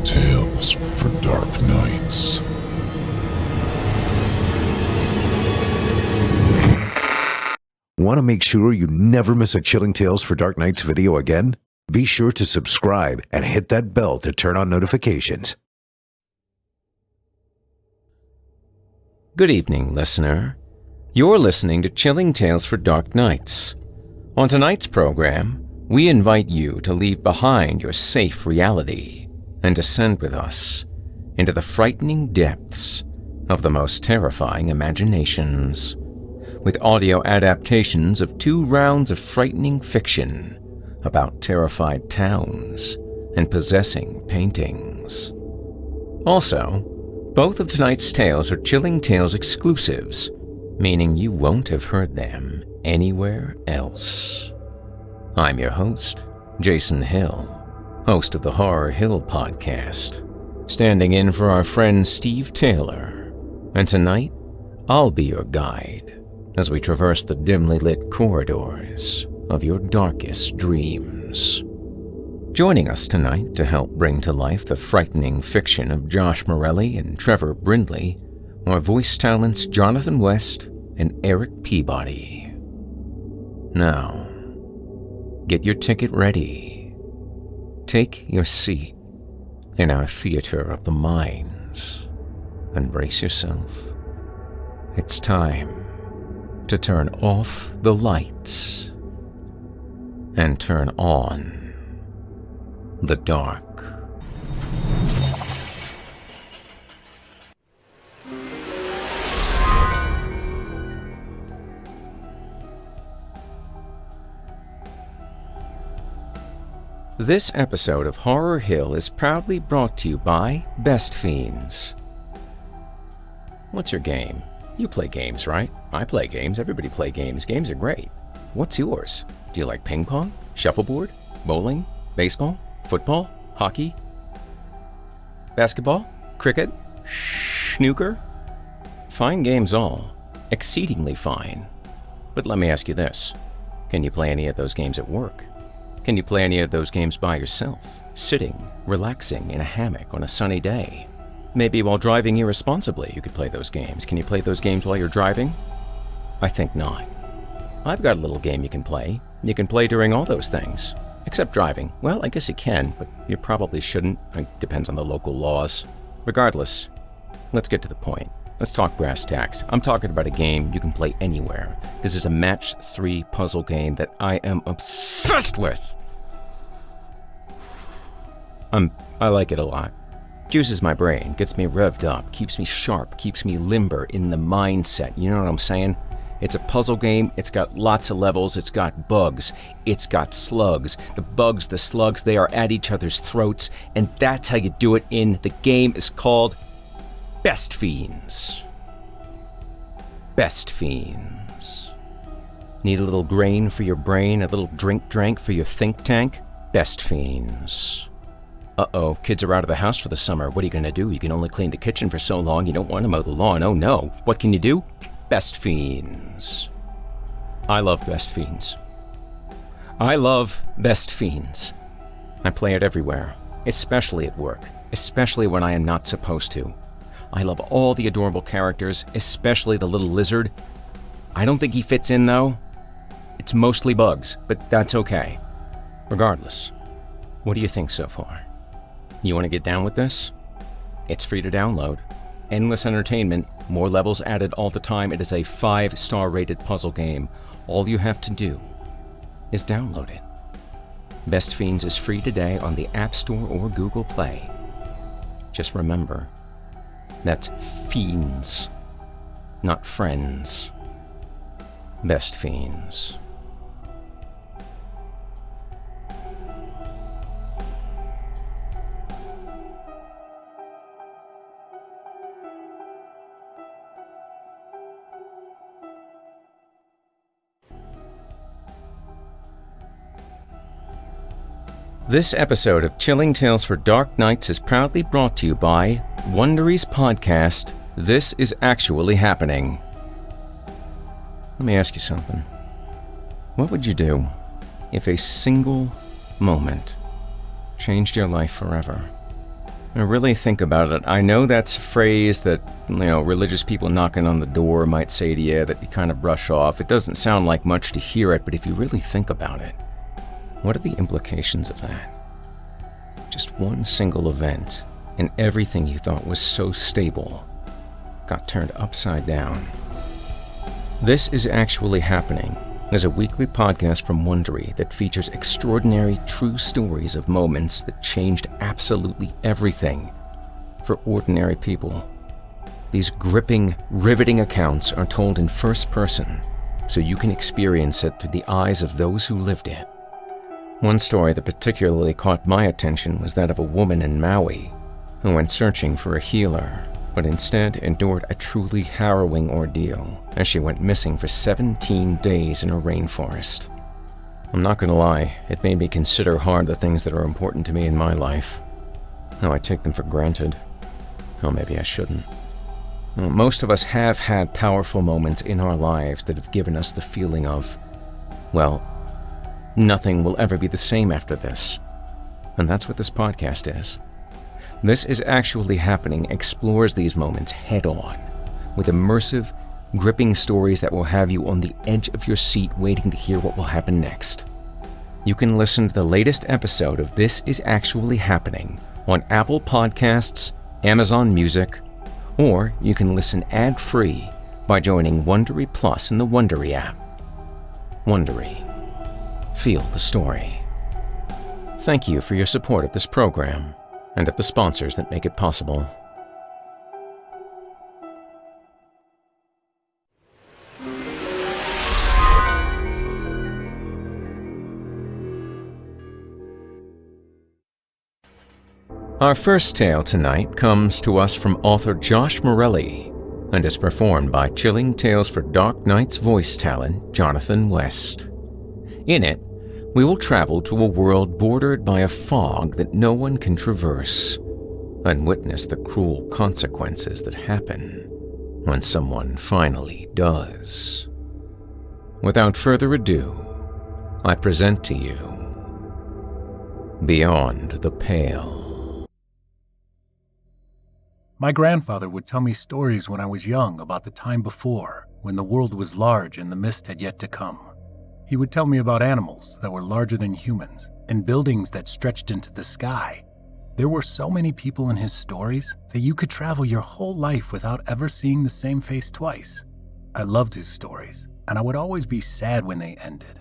Chilling Tales for Dark Nights. Want to make sure you never miss a Chilling Tales for Dark Nights video again? Be sure to subscribe and hit that bell to turn on notifications. Good evening, listener. You're listening to Chilling Tales for Dark Nights. On tonight's program, we invite you to leave behind your safe reality and descend with us into the frightening depths of the most terrifying imaginations, with audio adaptations of 2 rounds of frightening fiction about terrified towns and possessing paintings. Also, both of tonight's tales are Chilling Tales exclusives, meaning you won't have heard them anywhere else. I'm your host, Jason Hill, host of the Horror Hill podcast, standing in for our friend Steve Taylor, and tonight I'll be your guide as we traverse the dimly lit corridors of your darkest dreams. Joining us tonight to help bring to life the frightening fiction of Josh Morelli and Trevor Brindley are voice talents Jonathan West and Eric Peabody. Now, get your ticket ready. Take your seat in our theater of the minds and brace yourself. It's time to turn off the lights and turn on the dark. This episode of Horror Hill is proudly brought to you by Best Fiends. What's your game? You play games, right? I play games. Everybody play games. Games are great. What's yours? Do you like ping pong, shuffleboard, bowling, baseball, football, hockey, basketball, cricket, snooker? Fine games all. Exceedingly fine. But let me ask you this. Can you play any of those games at work? Can you play any of those games by yourself, sitting, relaxing in a hammock on a sunny day? Maybe while driving irresponsibly, you could play those games. Can you play those games while you're driving? I think not. I've got a little game you can play. You can play during all those things, except driving. Well, I guess you can, but you probably shouldn't. It depends on the local laws. Regardless, let's get to the point. Let's talk brass tacks. I'm talking about a game you can play anywhere. This is a match 3 puzzle game that I am obsessed with. I like it a lot. Juices my brain, gets me revved up, keeps me sharp, keeps me limber in the mindset. You know what I'm saying? It's a puzzle game. It's got lots of levels. It's got bugs. It's got slugs. The bugs, the slugs, they are at each other's throats, and that's how you do it in the game. Is called Best Fiends. Best Fiends. Need a little grain for your brain, a little drink for your think tank? Best Fiends. Uh-oh, kids are out of the house for the summer. What are you going to do? You can only clean the kitchen for so long. You don't want to mow the lawn. Oh no. What can you do? Best Fiends. I love Best Fiends. I love Best Fiends. I play it everywhere, especially at work, especially when I am not supposed to. I love all the adorable characters, especially the little lizard. I don't think he fits in, though. It's mostly bugs, but that's okay. Regardless, what do you think so far? You want to get down with this? It's free to download. Endless entertainment, more levels added all the time. It is a 5-star rated puzzle game. All you have to do is download it. Best Fiends is free today on the App Store or Google Play. Just remember, that's fiends, not friends. Best Fiends. This episode of Chilling Tales for Dark Nights is proudly brought to you by Wondery's podcast, This Is Actually Happening. Let me ask you something. What would you do if a single moment changed your life forever? I really think about it. I know that's a phrase that, religious people knocking on the door might say to you that you kind of brush off. It doesn't sound like much to hear it, but if you really think about it, what are the implications of that? Just one single event, and everything you thought was so stable got turned upside down. This is Actually Happening is a weekly podcast from Wondery that features extraordinary true stories of moments that changed absolutely everything for ordinary people. These gripping, riveting accounts are told in first person, so you can experience it through the eyes of those who lived it. One story that particularly caught my attention was that of a woman in Maui who went searching for a healer, but instead endured a truly harrowing ordeal as she went missing for 17 days in a rainforest. I'm not gonna lie, it made me consider hard the things that are important to me in my life. How I take them for granted. Oh, maybe I shouldn't. Most of us have had powerful moments in our lives that have given us the feeling of, well, nothing will ever be the same after this. And that's what this podcast is. This Is Actually Happening explores these moments head-on, with immersive, gripping stories that will have you on the edge of your seat waiting to hear what will happen next. You can listen to the latest episode of This Is Actually Happening on Apple Podcasts, Amazon Music, or you can listen ad-free by joining Wondery Plus in the Wondery app. Wondery. Feel the story. Thank you for your support of this program and of the sponsors that make it possible. Our first tale tonight comes to us from author Josh Morelli and is performed by Chilling Tales for Dark Nights voice talent Jonathan West. In it, we will travel to a world bordered by a fog that no one can traverse and witness the cruel consequences that happen when someone finally does. Without further ado, I present to you Beyond the Pale. My grandfather would tell me stories when I was young about the time before, when the world was large and the mist had yet to come. He would tell me about animals that were larger than humans and buildings that stretched into the sky. There were so many people in his stories that you could travel your whole life without ever seeing the same face twice. I loved his stories, and I would always be sad when they ended,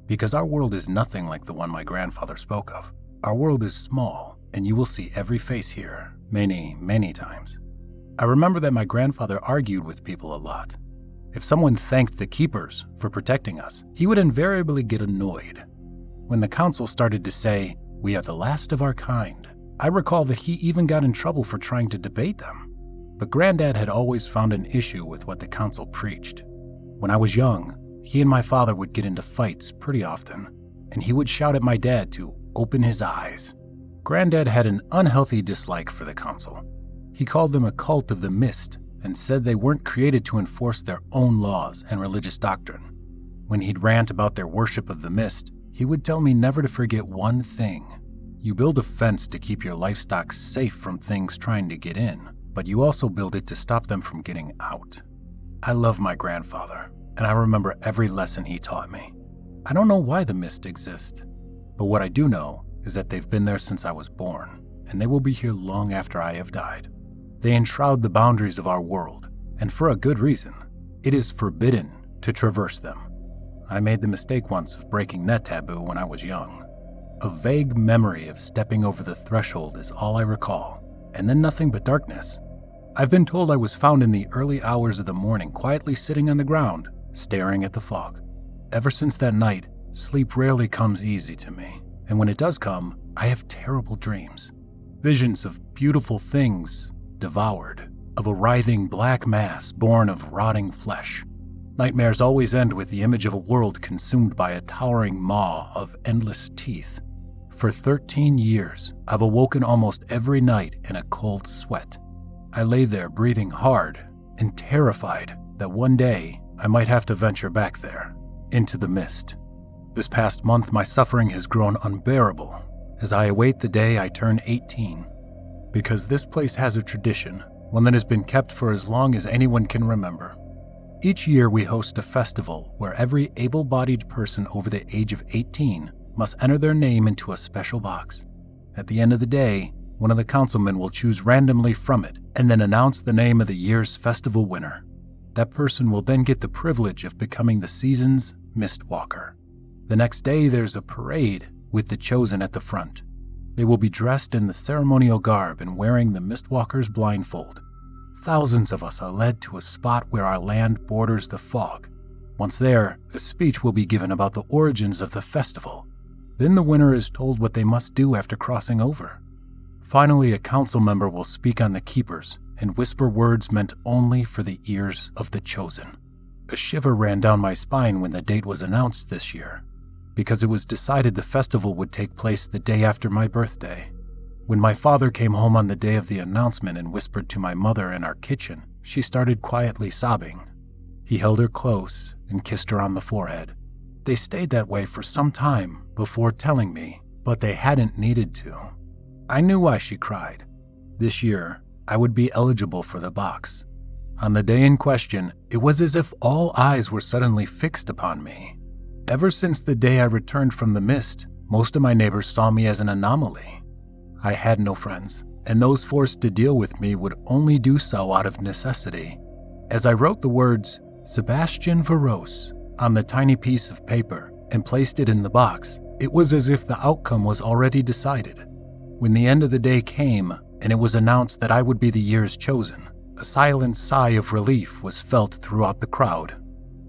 because our world is nothing like the one my grandfather spoke of. Our world is small, and you will see every face here many, many times. I remember that my grandfather argued with people a lot. If someone thanked the keepers for protecting us, he would invariably get annoyed. When the council started to say, "We are the last of our kind," I recall that he even got in trouble for trying to debate them. But Granddad had always found an issue with what the council preached. When I was young, he and my father would get into fights pretty often, and he would shout at my dad to open his eyes. Granddad had an unhealthy dislike for the council. He called them a cult of the mist and said they weren't created to enforce their own laws and religious doctrine. When he'd rant about their worship of the mist, he would tell me never to forget one thing. You build a fence to keep your livestock safe from things trying to get in, but you also build it to stop them from getting out. I love my grandfather, and I remember every lesson he taught me. I don't know why the mist exists, but what I do know is that they've been there since I was born, and they will be here long after I have died. They enshroud the boundaries of our world, and for a good reason. It is forbidden to traverse them. I made the mistake once of breaking that taboo when I was young. A vague memory of stepping over the threshold is all I recall, and then nothing but darkness. I've been told I was found in the early hours of the morning quietly sitting on the ground, staring at the fog. Ever since that night, sleep rarely comes easy to me, and when it does come, I have terrible dreams. Visions of beautiful things devoured, of a writhing black mass born of rotting flesh. Nightmares always end with the image of a world consumed by a towering maw of endless teeth. For 13 years, I've awoken almost every night in a cold sweat. I lay there breathing hard and terrified that one day I might have to venture back there, into the mist. This past month, my suffering has grown unbearable as I await the day I turn 18. because this place has a tradition, one that has been kept for as long as anyone can remember. Each year we host a festival where every able-bodied person over the age of 18 must enter their name into a special box. At the end of the day, one of the councilmen will choose randomly from it and then announce the name of the year's festival winner. That person will then get the privilege of becoming the season's Mistwalker. The next day there's a parade with the chosen at the front. They will be dressed in the ceremonial garb and wearing the Mistwalker's blindfold. Thousands of us are led to a spot where our land borders the fog. Once there, a speech will be given about the origins of the festival. Then the winner is told what they must do after crossing over. Finally, a council member will speak on the keepers and whisper words meant only for the ears of the chosen. A shiver ran down my spine when the date was announced this year, because it was decided the festival would take place the day after my birthday. When my father came home on the day of the announcement and whispered to my mother in our kitchen, she started quietly sobbing. He held her close and kissed her on the forehead. They stayed that way for some time before telling me, but they hadn't needed to. I knew why she cried. This year, I would be eligible for the box. On the day in question, it was as if all eyes were suddenly fixed upon me. Ever since the day I returned from the mist, most of my neighbors saw me as an anomaly. I had no friends, and those forced to deal with me would only do so out of necessity. As I wrote the words, Sebastian Veros, on the tiny piece of paper and placed it in the box, it was as if the outcome was already decided. When the end of the day came, and it was announced that I would be the year's chosen, a silent sigh of relief was felt throughout the crowd.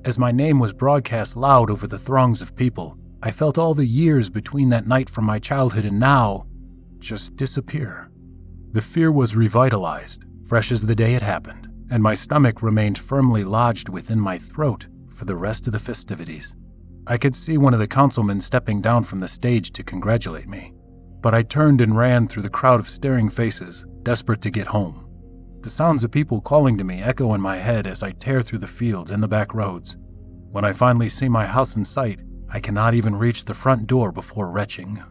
As my name was broadcast loud over the throngs of people, I felt all the years between that night from my childhood and now just disappear. The fear was revitalized, fresh as the day it happened, and my stomach remained firmly lodged within my throat for the rest of the festivities. I could see one of the councilmen stepping down from the stage to congratulate me, but I turned and ran through the crowd of staring faces, desperate to get home. The sounds of people calling to me echo in my head as I tear through the fields and the back roads. When I finally see my house in sight, I cannot even reach the front door before retching.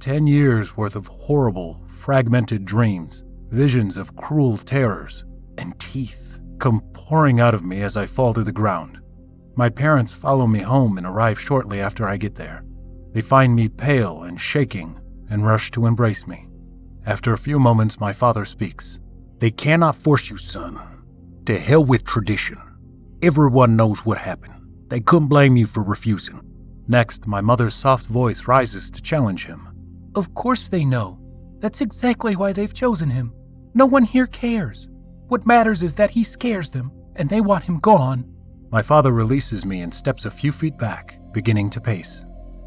10 years worth of horrible, fragmented dreams, visions of cruel terrors, and teeth come pouring out of me as I fall to the ground. My parents follow me home and arrive shortly after I get there. They find me pale and shaking and rush to embrace me. After a few moments, my father speaks. "They cannot force you, son. To hell with tradition. Everyone knows what happened. They couldn't blame you for refusing." Next, my mother's soft voice rises to challenge him. Of course they know. That's exactly why they've chosen him. No one here cares. What matters is that he scares them, and they want him gone. My father releases me and steps a few feet back, beginning to pace.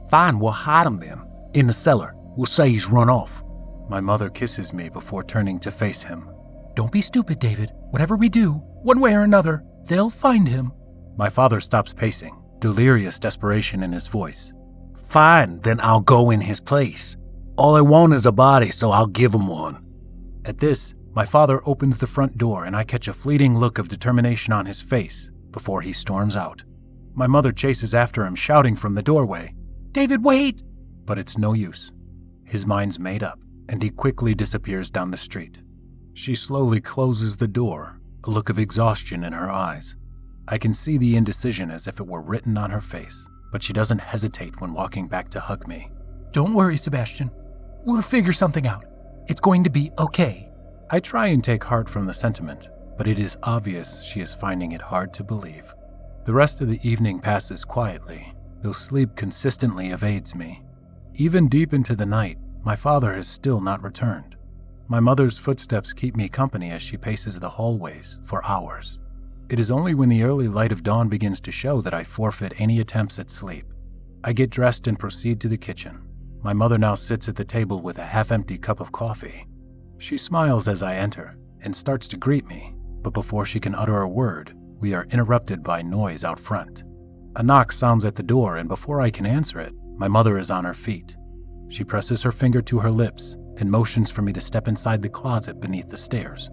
"Fine, we'll hide him then. In the cellar. We'll say he's run off." My mother kisses me before turning to face him. Don't be stupid, David. Whatever we do, one way or another, they'll find him. My father stops pacing, delirious desperation in his voice. "Fine, then I'll go in his place. All I want is a body, so I'll give him one." At this, my father opens the front door and I catch a fleeting look of determination on his face before he storms out. My mother chases after him, shouting from the doorway, David, wait! But it's no use. His mind's made up, and he quickly disappears down the street. She slowly closes the door, a look of exhaustion in her eyes. I can see the indecision as if it were written on her face, but she doesn't hesitate when walking back to hug me. Don't worry, Sebastian. We'll figure something out. It's going to be okay. I try and take heart from the sentiment, but it is obvious she is finding it hard to believe. The rest of the evening passes quietly, though sleep consistently evades me. Even deep into the night, my father has still not returned. My mother's footsteps keep me company as she paces the hallways for hours. It is only when the early light of dawn begins to show that I forfeit any attempts at sleep. I get dressed and proceed to the kitchen. My mother now sits at the table with a half-empty cup of coffee. She smiles as I enter and starts to greet me, but before she can utter a word, we are interrupted by noise out front. A knock sounds at the door, and before I can answer it, my mother is on her feet. She presses her finger to her lips and motions for me to step inside the closet beneath the stairs.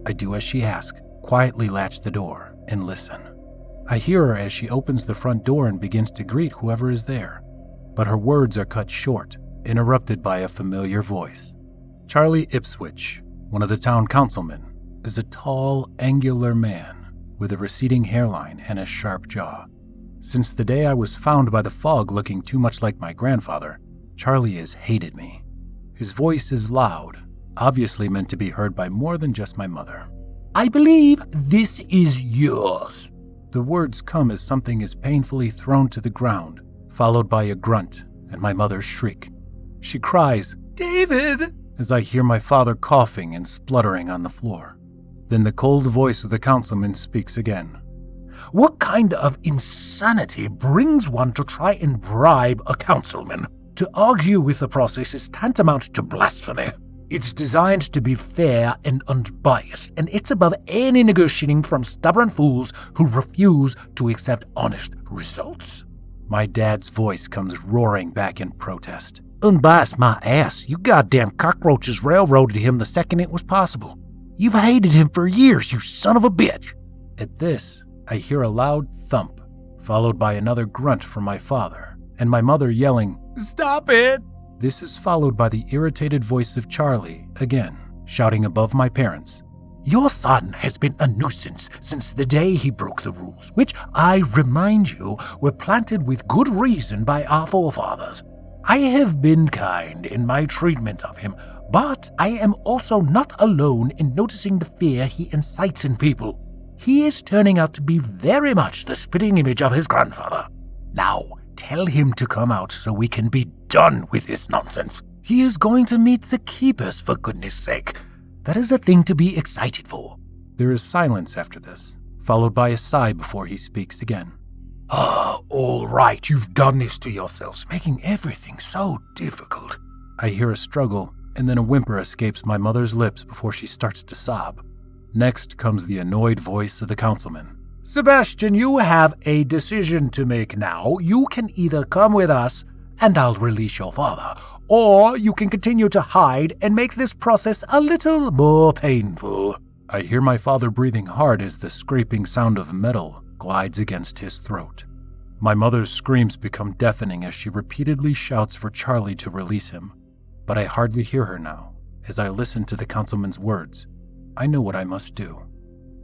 I do as she asks, quietly latch the door, and listen. I hear her as she opens the front door and begins to greet whoever is there, but her words are cut short, interrupted by a familiar voice. "Charlie Ipswich, One of the town councilmen is a tall, angular man with a receding hairline and a sharp jaw. Since the day I was found by the fog looking too much like my grandfather, Charlie has hated me. His voice is loud, obviously meant to be heard by more than just my mother. I believe this is yours. The words come as something is painfully thrown to the ground, followed by a grunt and my mother's shriek. She cries, "David!" as I hear my father coughing and spluttering on the floor. Then the cold voice of the councilman speaks again. What kind of insanity brings one to try and bribe a councilman? To argue with the process is tantamount to blasphemy. It's designed to be fair and unbiased, and it's above any negotiating from stubborn fools who refuse to accept honest results. My dad's voice comes roaring back in protest. Unbiased my ass. You goddamn cockroaches railroaded him the second it was possible. You've hated him for years, you son of a bitch. At this, I hear a loud thump, followed by another grunt from my father, and my mother yelling, "Stop it!" This is followed by the irritated voice of Charlie, again, shouting above my parents. Your son has been a nuisance since the day he broke the rules, which, I remind you, were planted with good reason by our forefathers. I have been kind in my treatment of him, but I am also not alone in noticing the fear he incites in people. He is turning out to be very much the spitting image of his grandfather. Now, tell him to come out so we can be done with this nonsense. He is going to meet the keepers, for goodness sake. That is a thing to be excited for. There is silence after this, followed by a sigh before he speaks again. All right, you've done this to yourselves, making everything so difficult. I hear a struggle, and then a whimper escapes my mother's lips before she starts to sob. Next comes the annoyed voice of the councilman. Sebastian, you have a decision to make now. You can either come with us, and I'll release your father, or you can continue to hide and make this process a little more painful. I hear my father breathing hard as the scraping sound of metal glides against his throat. My mother's screams become deafening as she repeatedly shouts for Charlie to release him, but I hardly hear her now as I listen to the councilman's words. I know what I must do.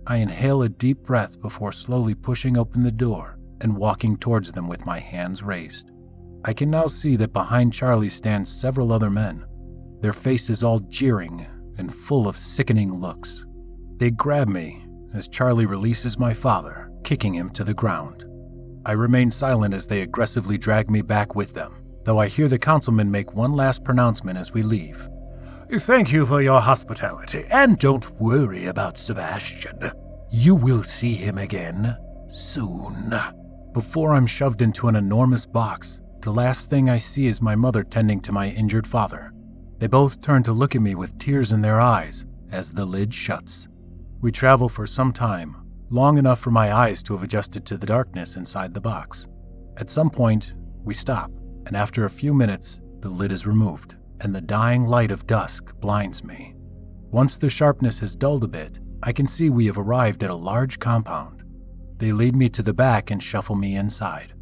I inhale a deep breath before slowly pushing open the door and walking towards them with my hands raised. I can now see that behind Charlie stand several other men, their faces all jeering and full of sickening looks. They grab me as Charlie releases my father, kicking him to the ground. I remain silent as they aggressively drag me back with them, though I hear the councilman make one last pronouncement as we leave. Thank you for your hospitality, and don't worry about Sebastian. You will see him again soon. Before I'm shoved into an enormous box, the last thing I see is my mother tending to my injured father. They both turn to look at me with tears in their eyes as the lid shuts. We travel for some time, long enough for my eyes to have adjusted to the darkness inside the box. At some point, we stop, and after a few minutes, the lid is removed, and the dying light of dusk blinds me. Once the sharpness has dulled a bit, I can see we have arrived at a large compound. They lead me to the back and shuffle me inside.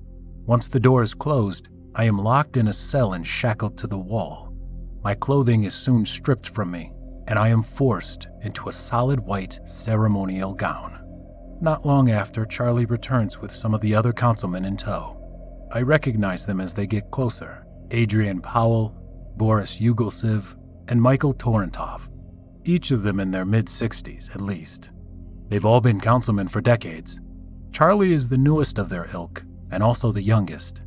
Once the door is closed, I am locked in a cell and shackled to the wall. My clothing is soon stripped from me, and I am forced into a solid white ceremonial gown. Not long after, Charlie returns with some of the other councilmen in tow. I recognize them as they get closer: Adrian Powell, Boris Yugelsev, and Michael Torrentov, each of them in their mid-60s at least. They've all been councilmen for decades. Charlie is the newest of their ilk, and also the youngest.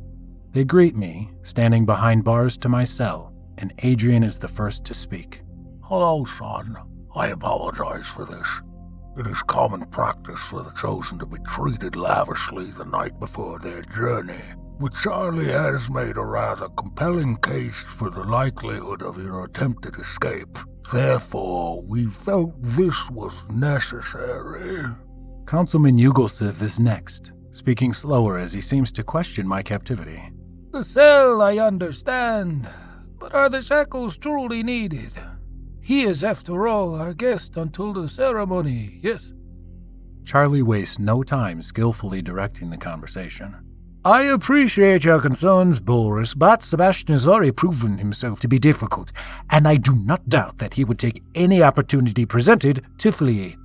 They greet me, standing behind bars to my cell, and Adrian is the first to speak. Hello, son. I apologize for this. It is common practice for the chosen to be treated lavishly the night before their journey, but Charlie has made a rather compelling case for the likelihood of your attempted escape. Therefore, we felt this was necessary. Councilman Yugelsev is next, speaking slower as he seems to question my captivity. The cell, I understand, but are the shackles truly needed? He is, after all, our guest until the ceremony, yes? Charlie wastes no time skillfully directing the conversation. I appreciate your concerns, Boris, but Sebastian has already proven himself to be difficult, and I do not doubt that he would take any opportunity presented to flee.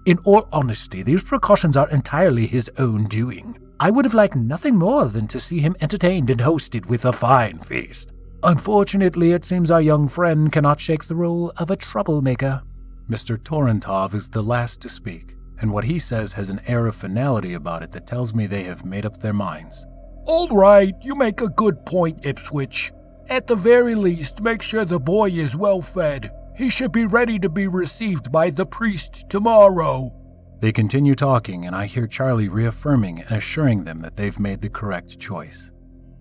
In all honesty, these precautions are entirely his own doing. I would have liked nothing more than to see him entertained and hosted with a fine feast. Unfortunately, it seems our young friend cannot shake the role of a troublemaker. Mr. Torrentov is the last to speak, and what he says has an air of finality about it that tells me they have made up their minds. All right, you make a good point, Ipswich. At the very least, make sure the boy is well fed. He should be ready to be received by the priest tomorrow. They continue talking, and I hear Charlie reaffirming and assuring them that they've made the correct choice.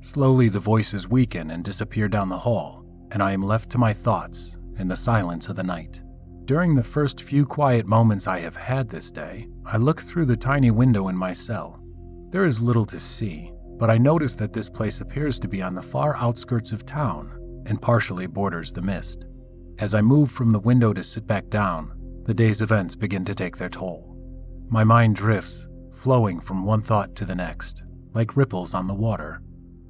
Slowly, the voices weaken and disappear down the hall, and I am left to my thoughts in the silence of the night. During the first few quiet moments I have had this day, I look through the tiny window in my cell. There is little to see, but I notice that this place appears to be on the far outskirts of town and partially borders the mist. As I move from the window to sit back down, the day's events begin to take their toll. My mind drifts, flowing from one thought to the next, like ripples on the water,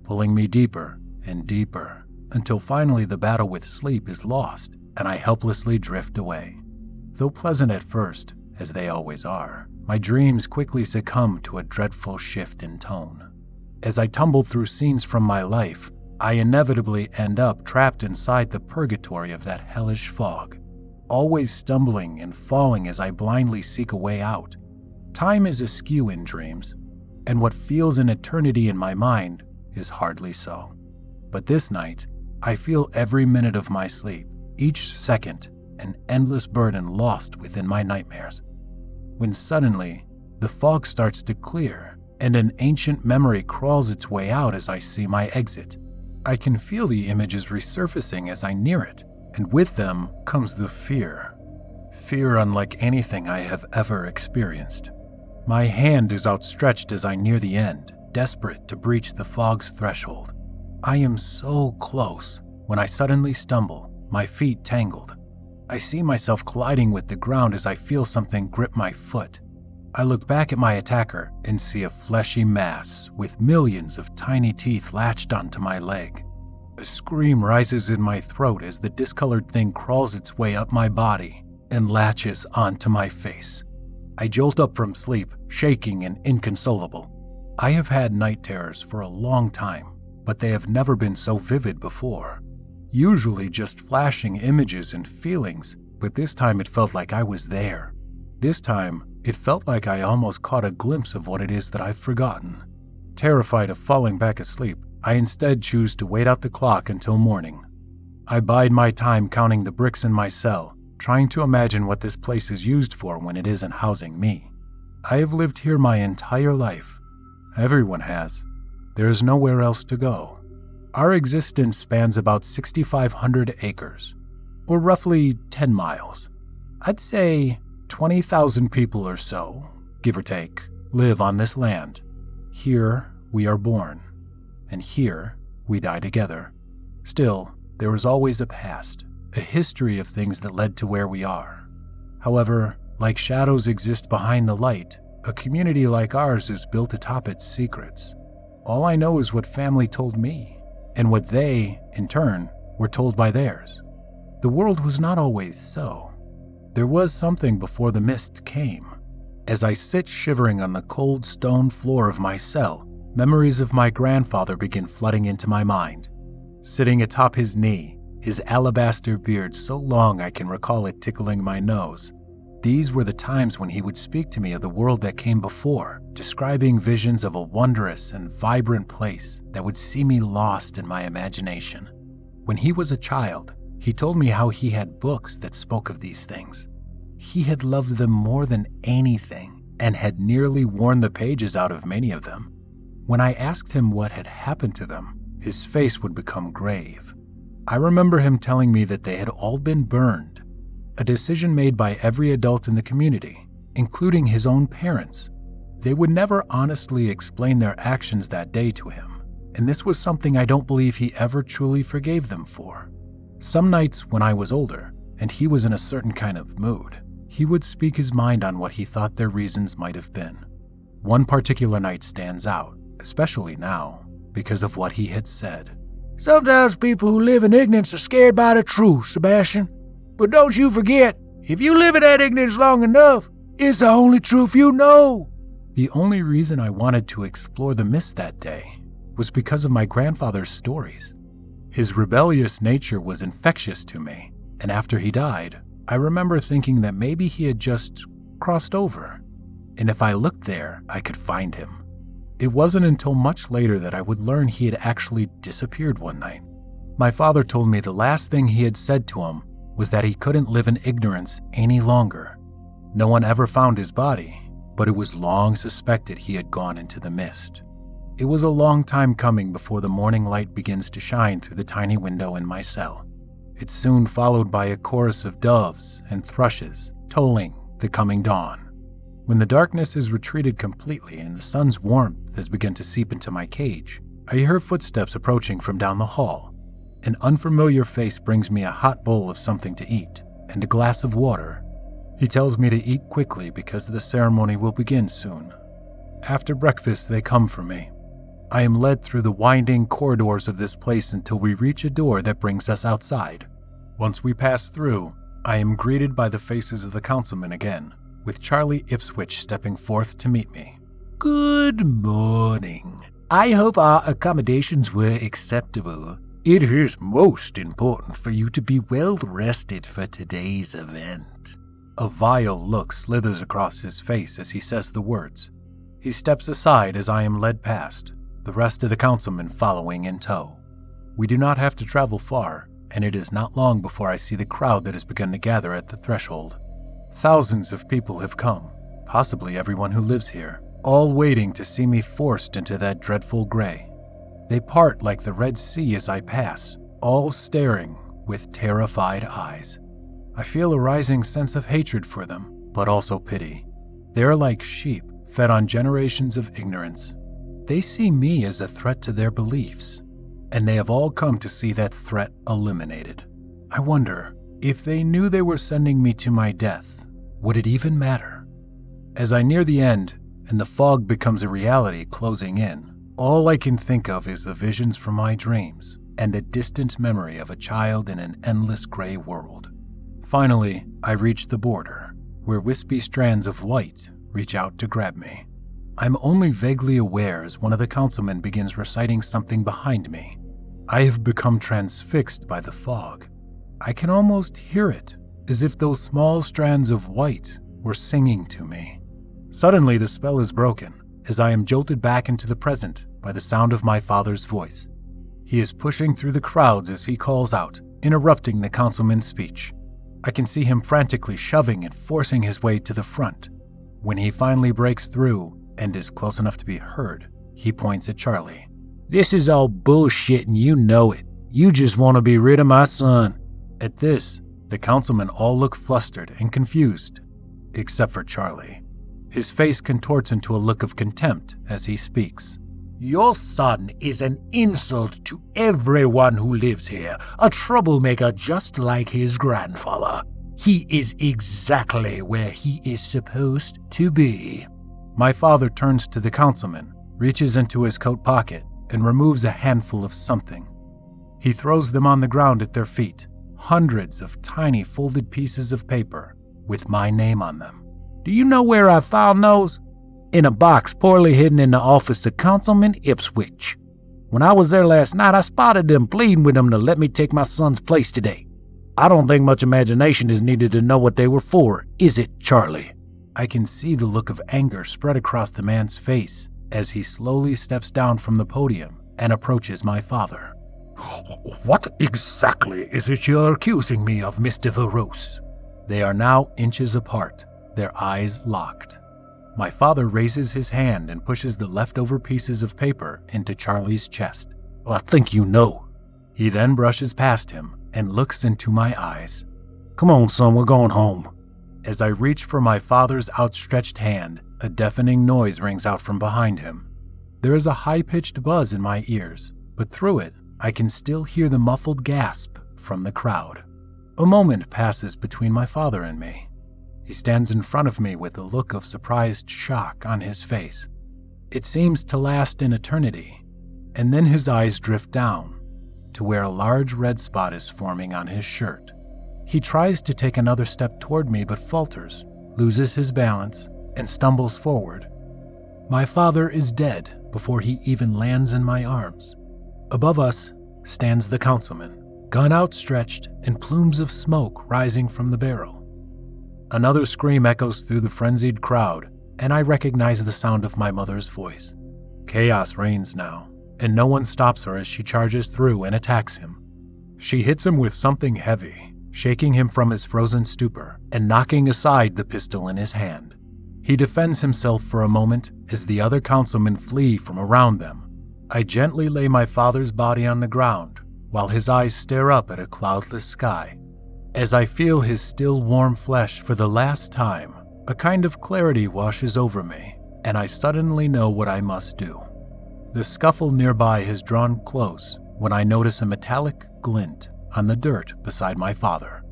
pulling me deeper and deeper, until finally the battle with sleep is lost and I helplessly drift away. Though pleasant at first, as they always are, my dreams quickly succumb to a dreadful shift in tone. As I tumble through scenes from my life, I inevitably end up trapped inside the purgatory of that hellish fog, always stumbling and falling as I blindly seek a way out. Time is askew in dreams, and what feels an eternity in my mind is hardly so. But this night, I feel every minute of my sleep, each second, an endless burden lost within my nightmares. When suddenly, the fog starts to clear, and an ancient memory crawls its way out as I see my exit. I can feel the images resurfacing as I near it, and with them comes the fear. Fear unlike anything I have ever experienced. My hand is outstretched as I near the end, desperate to breach the fog's threshold. I am so close when I suddenly stumble, my feet tangled. I see myself colliding with the ground as I feel something grip my foot. I look back at my attacker and see a fleshy mass with millions of tiny teeth latched onto my leg. A scream rises in my throat as the discolored thing crawls its way up my body and latches onto my face. I jolt up from sleep, shaking and inconsolable. I have had night terrors for a long time, but they have never been so vivid before. Usually just flashing images and feelings, but this time it felt like I was there. This time, it felt like I almost caught a glimpse of what it is that I've forgotten. Terrified of falling back asleep, I instead choose to wait out the clock until morning. I bide my time counting the bricks in my cell, trying to imagine what this place is used for when it isn't housing me. I have lived here my entire life. Everyone has. There is nowhere else to go. Our existence spans about 6,500 acres, or roughly 10 miles. I'd say 20,000 people or so, give or take, live on this land. Here we are born, and here we die together. Still, there is always a past, a history of things that led to where we are. However, like shadows exist behind the light, a community like ours is built atop its secrets. All I know is what family told me, and what they, in turn, were told by theirs. The world was not always so. There was something before the mist came. As I sit shivering on the cold stone floor of my cell, memories of my grandfather begin flooding into my mind. Sitting atop his knee, his alabaster beard so long I can recall it tickling my nose. These were the times when he would speak to me of the world that came before, describing visions of a wondrous and vibrant place that would see me lost in my imagination. When he was a child, he told me how he had books that spoke of these things. He had loved them more than anything and had nearly worn the pages out of many of them. When I asked him what had happened to them, his face would become grave. I remember him telling me that they had all been burned, a decision made by every adult in the community, including his own parents. They would never honestly explain their actions that day to him, and this was something I don't believe he ever truly forgave them for. Some nights when I was older, and he was in a certain kind of mood, he would speak his mind on what he thought their reasons might have been. One particular night stands out, especially now, because of what he had said. Sometimes people who live in ignorance are scared by the truth, Sebastian. But don't you forget, if you live in that ignorance long enough, it's the only truth you know. The only reason I wanted to explore the mist that day was because of my grandfather's stories. His rebellious nature was infectious to me, and after he died, I remember thinking that maybe he had just crossed over, and if I looked there, I could find him. It wasn't until much later that I would learn he had actually disappeared one night. My father told me the last thing he had said to him was that he couldn't live in ignorance any longer. No one ever found his body, but it was long suspected he had gone into the mist. It was a long time coming before the morning light begins to shine through the tiny window in my cell. It's soon followed by a chorus of doves and thrushes tolling the coming dawn. When the darkness has retreated completely and the sun's warmth has begun to seep into my cage, I hear footsteps approaching from down the hall. An unfamiliar face brings me a hot bowl of something to eat and a glass of water. He tells me to eat quickly because the ceremony will begin soon. After breakfast, they come for me. I am led through the winding corridors of this place until we reach a door that brings us outside. Once we pass through, I am greeted by the faces of the councilmen again, with Charlie Ipswich stepping forth to meet me. Good morning. I hope our accommodations were acceptable. It is most important for you to be well rested for today's event. A vile look slithers across his face as he says the words. He steps aside as I am led past, the rest of the councilmen following in tow. We do not have to travel far, and it is not long before I see the crowd that has begun to gather at the threshold. Thousands of people have come, possibly everyone who lives here, all waiting to see me forced into that dreadful gray. They part like the Red Sea as I pass, all staring with terrified eyes. I feel a rising sense of hatred for them, but also pity. They are like sheep fed on generations of ignorance. They see me as a threat to their beliefs, and they have all come to see that threat eliminated. I wonder, if they knew they were sending me to my death, would it even matter? As I near the end, and the fog becomes a reality closing in, all I can think of is the visions from my dreams, and a distant memory of a child in an endless gray world. Finally, I reach the border, where wispy strands of white reach out to grab me. I'm only vaguely aware as one of the councilmen begins reciting something behind me. I have become transfixed by the fog. I can almost hear it, as if those small strands of white were singing to me. Suddenly, the spell is broken, as I am jolted back into the present by the sound of my father's voice. He is pushing through the crowds as he calls out, interrupting the councilman's speech. I can see him frantically shoving and forcing his way to the front. When he finally breaks through and is close enough to be heard, he points at Charlie. This is all bullshit and you know it. You just want to be rid of my son. At this, the councilmen all look flustered and confused, except for Charlie. His face contorts into a look of contempt as he speaks. Your son is an insult to everyone who lives here, a troublemaker just like his grandfather. He is exactly where he is supposed to be. My father turns to the councilman, reaches into his coat pocket, and removes a handful of something. He throws them on the ground at their feet, hundreds of tiny folded pieces of paper with my name on them. Do you know where I found those? In a box poorly hidden in the office of Councilman Ipswich. When I was there last night, I spotted them pleading with him to let me take my son's place today. I don't think much imagination is needed to know what they were for, is it, Charlie? I can see the look of anger spread across the man's face as he slowly steps down from the podium and approaches my father. What exactly is it you're accusing me of, Mr. Verose? They are now inches apart, their eyes locked. My father raises his hand and pushes the leftover pieces of paper into Charlie's chest. Well, I think you know. He then brushes past him and looks into my eyes. Come on, son, we're going home. As I reach for my father's outstretched hand, a deafening noise rings out from behind him. There is a high-pitched buzz in my ears, but through it, I can still hear the muffled gasp from the crowd. A moment passes between my father and me. He stands in front of me with a look of surprised shock on his face. It seems to last an eternity, and then his eyes drift down to where a large red spot is forming on his shirt. He tries to take another step toward me but falters, loses his balance, and stumbles forward. My father is dead before he even lands in my arms. Above us stands the councilman, gun outstretched and plumes of smoke rising from the barrel. Another scream echoes through the frenzied crowd, and I recognize the sound of my mother's voice. Chaos reigns now, and no one stops her as she charges through and attacks him. She hits him with something heavy, shaking him from his frozen stupor and knocking aside the pistol in his hand. He defends himself for a moment as the other councilmen flee from around them. I gently lay my father's body on the ground while his eyes stare up at a cloudless sky. As I feel his still warm flesh for the last time, a kind of clarity washes over me, and I suddenly know what I must do. The scuffle nearby has drawn close when I notice a metallic glint on the dirt beside my father.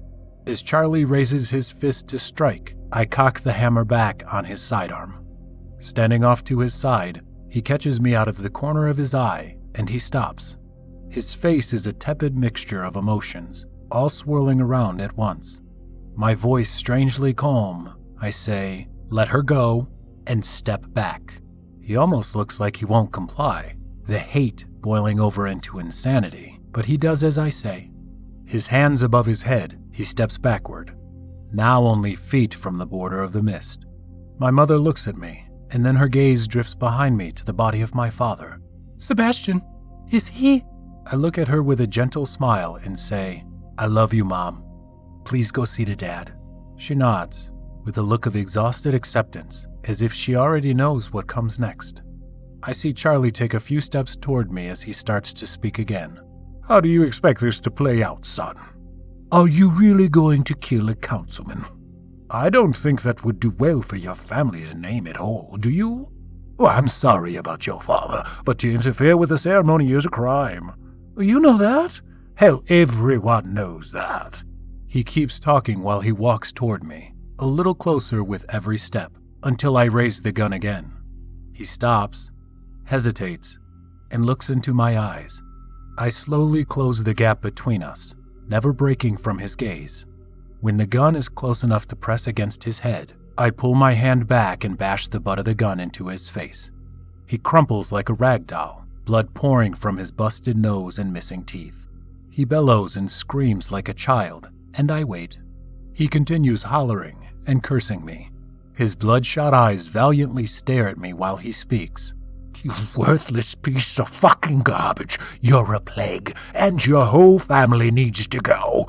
As Charlie raises his fist to strike, I cock the hammer back on his sidearm. Standing off to his side, he catches me out of the corner of his eye, and he stops. His face is a tepid mixture of emotions, all swirling around at once. My voice strangely calm, I say, "Let her go," and step back. He almost looks like he won't comply, the hate boiling over into insanity, but he does as I say. His hands above his head, he steps backward, now only feet from the border of the mist. My mother looks at me, and then her gaze drifts behind me to the body of my father. "Sebastian, is he?" I look at her with a gentle smile and say, "I love you, Mom. Please go see to Dad." She nods, with a look of exhausted acceptance, as if she already knows what comes next. I see Charlie take a few steps toward me as he starts to speak again. How do you expect this to play out, son? Are you really going to kill a councilman? I don't think that would do well for your family's name at all, do you? Oh, I'm sorry about your father, But to interfere with the ceremony is a crime. you know that? Hell, everyone knows that. He keeps talking while he walks toward me, a little closer with every step, until I raise the gun again. He stops, hesitates, and looks into my eyes. I slowly close the gap between us, never breaking from his gaze. When the gun is close enough to press against his head, I pull my hand back and bash the butt of the gun into his face. He crumples like a rag doll, blood pouring from his busted nose and missing teeth. He bellows and screams like a child, and I wait. He continues hollering and cursing me. His bloodshot eyes valiantly stare at me while he speaks. You worthless piece of fucking garbage. You're a plague, and your whole family needs to go.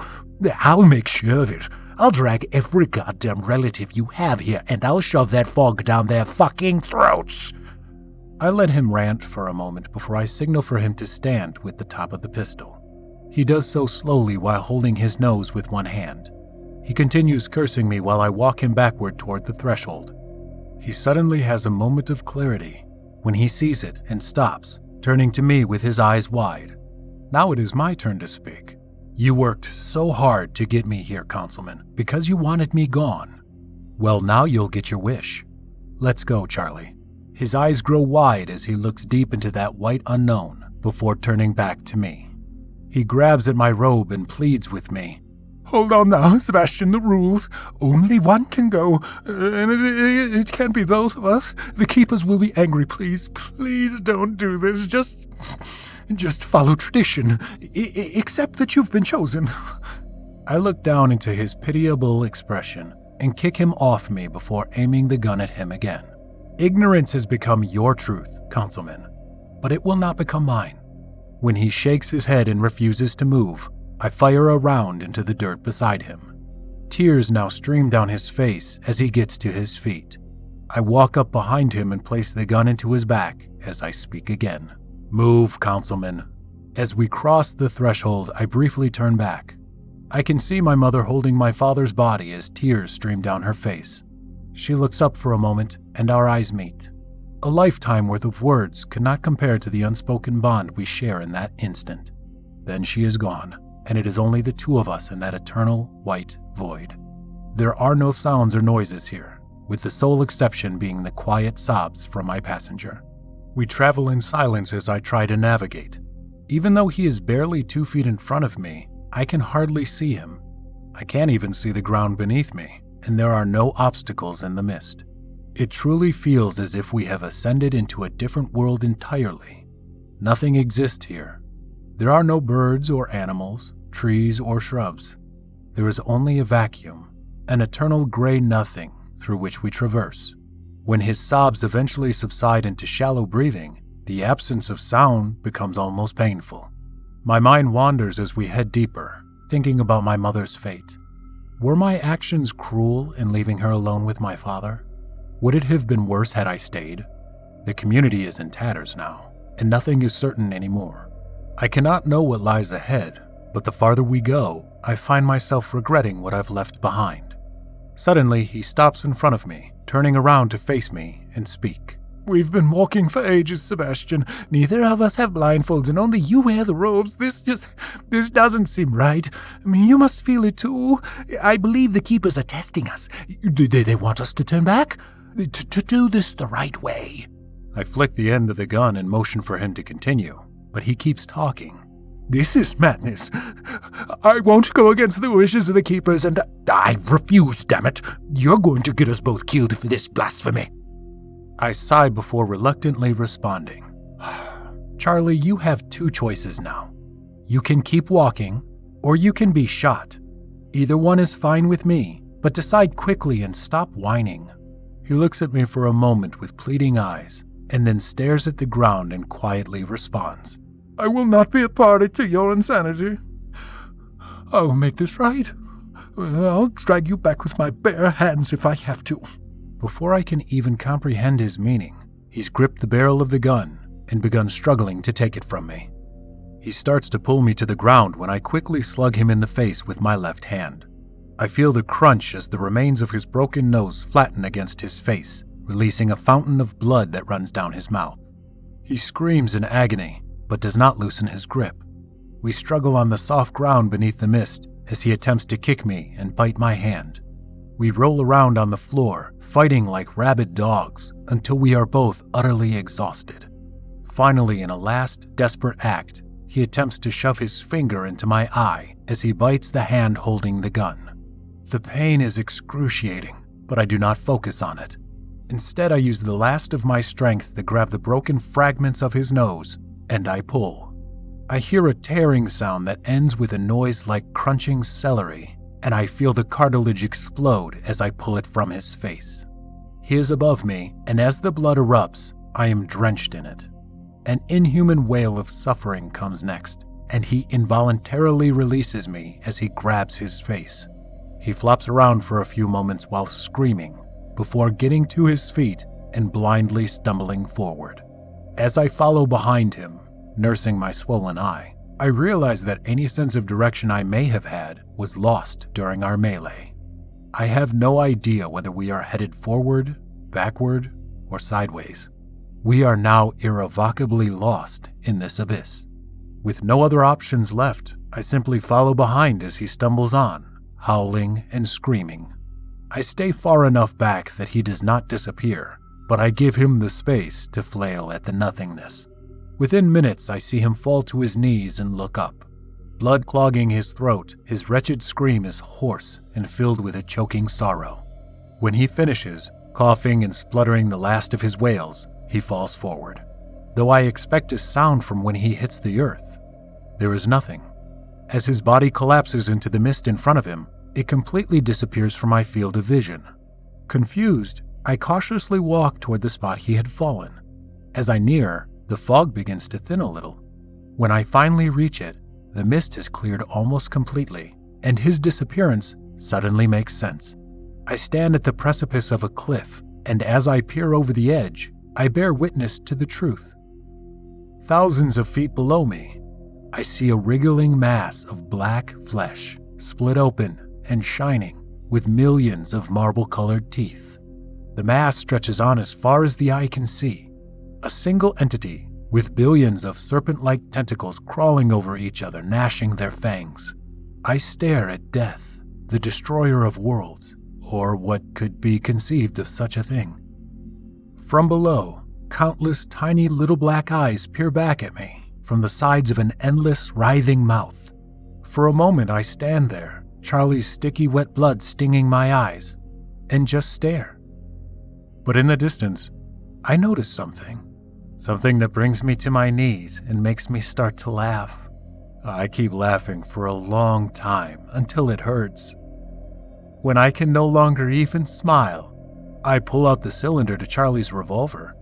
I'll make sure of it. I'll drag every goddamn relative you have here, and I'll shove that fog down their fucking throats. I let him rant for a moment before I signal for him to stand with the top of the pistol. He does so slowly while holding his nose with one hand. He continues cursing me while I walk him backward toward the threshold. He suddenly has a moment of clarity when he sees it and stops, turning to me with his eyes wide. Now it is my turn to speak. You worked so hard to get me here, Councilman, because you wanted me gone. Well, now you'll get your wish. Let's go, Charlie. His eyes grow wide as he looks deep into that white unknown before turning back to me. He grabs at my robe and pleads with me. Hold on now, Sebastian, the rules. Only one can go, and it can't be both of us. The keepers will be angry, please. Please don't do this. Just follow tradition. Accept that you've been chosen. I look down into his pitiable expression and kick him off me before aiming the gun at him again. Ignorance has become your truth, Councilman, but it will not become mine. When he shakes his head and refuses to move, I fire a round into the dirt beside him. Tears now stream down his face as he gets to his feet. I walk up behind him and place the gun into his back as I speak again. Move, Councilman. As we cross the threshold, I briefly turn back. I can see my mother holding my father's body as tears stream down her face. She looks up for a moment, and our eyes meet. A lifetime worth of words could not compare to the unspoken bond we share in that instant. Then she is gone, and it is only the two of us in that eternal white void. There are no sounds or noises here, with the sole exception being the quiet sobs from my passenger. We travel in silence as I try to navigate. Even though he is barely 2 feet in front of me, I can hardly see him. I can't even see the ground beneath me, and there are no obstacles in the mist. It truly feels as if we have ascended into a different world entirely. Nothing exists here. There are no birds or animals, trees or shrubs. There is only a vacuum, an eternal gray nothing through which we traverse. When his sobs eventually subside into shallow breathing, the absence of sound becomes almost painful. My mind wanders as we head deeper, thinking about my mother's fate. Were my actions cruel in leaving her alone with my father? Would it have been worse had I stayed? The community is in tatters now, and nothing is certain anymore. I cannot know what lies ahead, but the farther we go, I find myself regretting what I've left behind. Suddenly, he stops in front of me, turning around to face me and speak. We've been walking for ages, Sebastian. Neither of us have blindfolds, and only you wear the robes. This doesn't seem right. I mean, you must feel it too. I believe the keepers are testing us. They want us to turn back? To do this the right way. I flick the end of the gun and motion for him to continue, but he keeps talking. This is madness. I won't go against the wishes of the keepers, and I refuse, damn it. You're going to get us both killed for this blasphemy. I sigh before reluctantly responding. Charlie, you have 2 choices now. You can keep walking, or you can be shot. Either one is fine with me, but decide quickly and stop whining. He looks at me for a moment with pleading eyes, and then stares at the ground and quietly responds. I will not be a party to your insanity. I will make this right. I'll drag you back with my bare hands if I have to. Before I can even comprehend his meaning, he's gripped the barrel of the gun and begun struggling to take it from me. He starts to pull me to the ground when I quickly slug him in the face with my left hand. I feel the crunch as the remains of his broken nose flatten against his face, releasing a fountain of blood that runs down his mouth. He screams in agony, but does not loosen his grip. We struggle on the soft ground beneath the mist as he attempts to kick me and bite my hand. We roll around on the floor, fighting like rabid dogs, until we are both utterly exhausted. Finally, in a last, desperate act, he attempts to shove his finger into my eye as he bites the hand holding the gun. The pain is excruciating, but I do not focus on it. Instead, I use the last of my strength to grab the broken fragments of his nose, and I pull. I hear a tearing sound that ends with a noise like crunching celery, and I feel the cartilage explode as I pull it from his face. He is above me, and as the blood erupts, I am drenched in it. An inhuman wail of suffering comes next, and he involuntarily releases me as he grabs his face. He flops around for a few moments while screaming, before getting to his feet and blindly stumbling forward. As I follow behind him, nursing my swollen eye, I realize that any sense of direction I may have had was lost during our melee. I have no idea whether we are headed forward, backward, or sideways. We are now irrevocably lost in this abyss. With no other options left, I simply follow behind as he stumbles on, howling and screaming. I stay far enough back that he does not disappear, but I give him the space to flail at the nothingness. Within minutes, I see him fall to his knees and look up. Blood clogging his throat, his wretched scream is hoarse and filled with a choking sorrow. When he finishes, coughing and spluttering the last of his wails, he falls forward. Though I expect a sound from when he hits the earth, there is nothing. As his body collapses into the mist in front of him, it completely disappears from my field of vision. Confused, I cautiously walk toward the spot he had fallen. As I near, the fog begins to thin a little. When I finally reach it, the mist has cleared almost completely, and his disappearance suddenly makes sense. I stand at the precipice of a cliff, and as I peer over the edge, I bear witness to the truth. Thousands of feet below me, I see a wriggling mass of black flesh, split open and shining, with millions of marble-colored teeth. The mass stretches on as far as the eye can see, a single entity with billions of serpent-like tentacles crawling over each other, gnashing their fangs. I stare at death, the destroyer of worlds, or what could be conceived of such a thing. From below, Countless tiny little black eyes peer back at me from the sides of an endless, writhing mouth. For a moment I stand there, Charlie's sticky wet blood stinging my eyes, and just stare. But in the distance, I notice something that brings me to my knees and makes me start to laugh. I keep laughing for a long time until it hurts. When I can no longer even smile, I pull out the cylinder to Charlie's revolver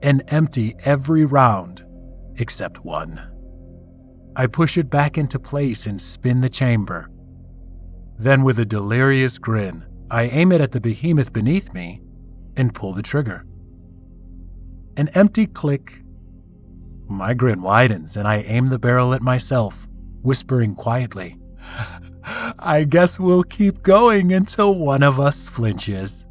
and empty every round except one. I push it back into place and spin the chamber. Then with a delirious grin, I aim it at the behemoth beneath me and pull the trigger. An empty click. My grin widens and I aim the barrel at myself, whispering quietly, "I guess we'll keep going until one of us flinches."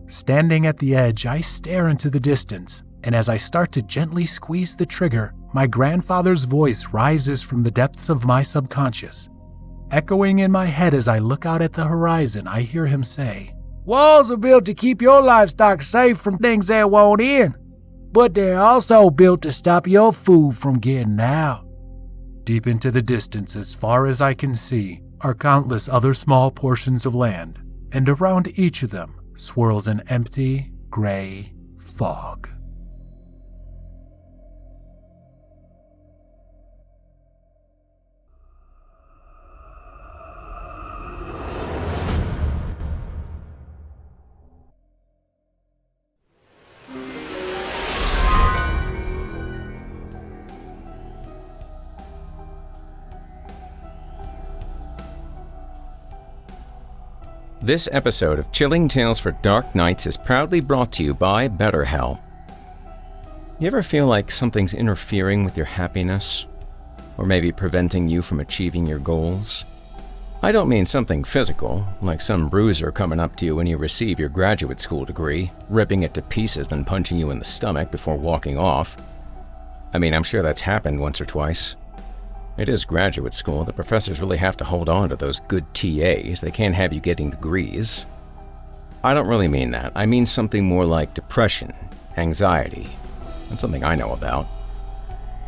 Standing at the edge, I stare into the distance, and as I start to gently squeeze the trigger, my grandfather's voice rises from the depths of my subconscious. Echoing in my head as I look out at the horizon, I hear him say, "Walls are built to keep your livestock safe from things that won't in, but they're also built to stop your food from getting out." Deep into the distance, as far as I can see, are countless other small portions of land, and around each of them swirls an empty, gray fog. This episode of Chilling Tales for Dark Nights is proudly brought to you by BetterHelp. You ever feel like something's interfering with your happiness? Or maybe preventing you from achieving your goals? I don't mean something physical, like some bruiser coming up to you when you receive your graduate school degree, ripping it to pieces then punching you in the stomach before walking off. I mean, I'm sure that's happened once or twice. It is graduate school. The professors really have to hold on to those good TAs. They can't have you getting degrees. I don't really mean that. I mean something more like depression, anxiety. That's something I know about.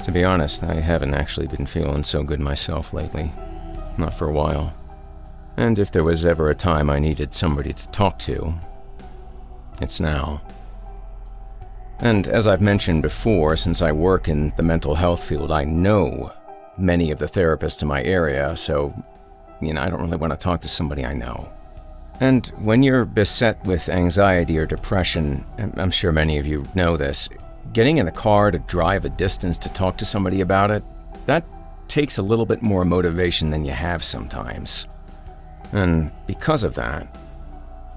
To be honest, I haven't actually been feeling so good myself lately. Not for a while. And if there was ever a time I needed somebody to talk to, it's now. And as I've mentioned before, since I work in the mental health field, I know many of the therapists in my area, so, I don't really want to talk to somebody I know. And when you're beset with anxiety or depression, I'm sure many of you know this, getting in the car to drive a distance to talk to somebody about it, that takes a little bit more motivation than you have sometimes. And because of that,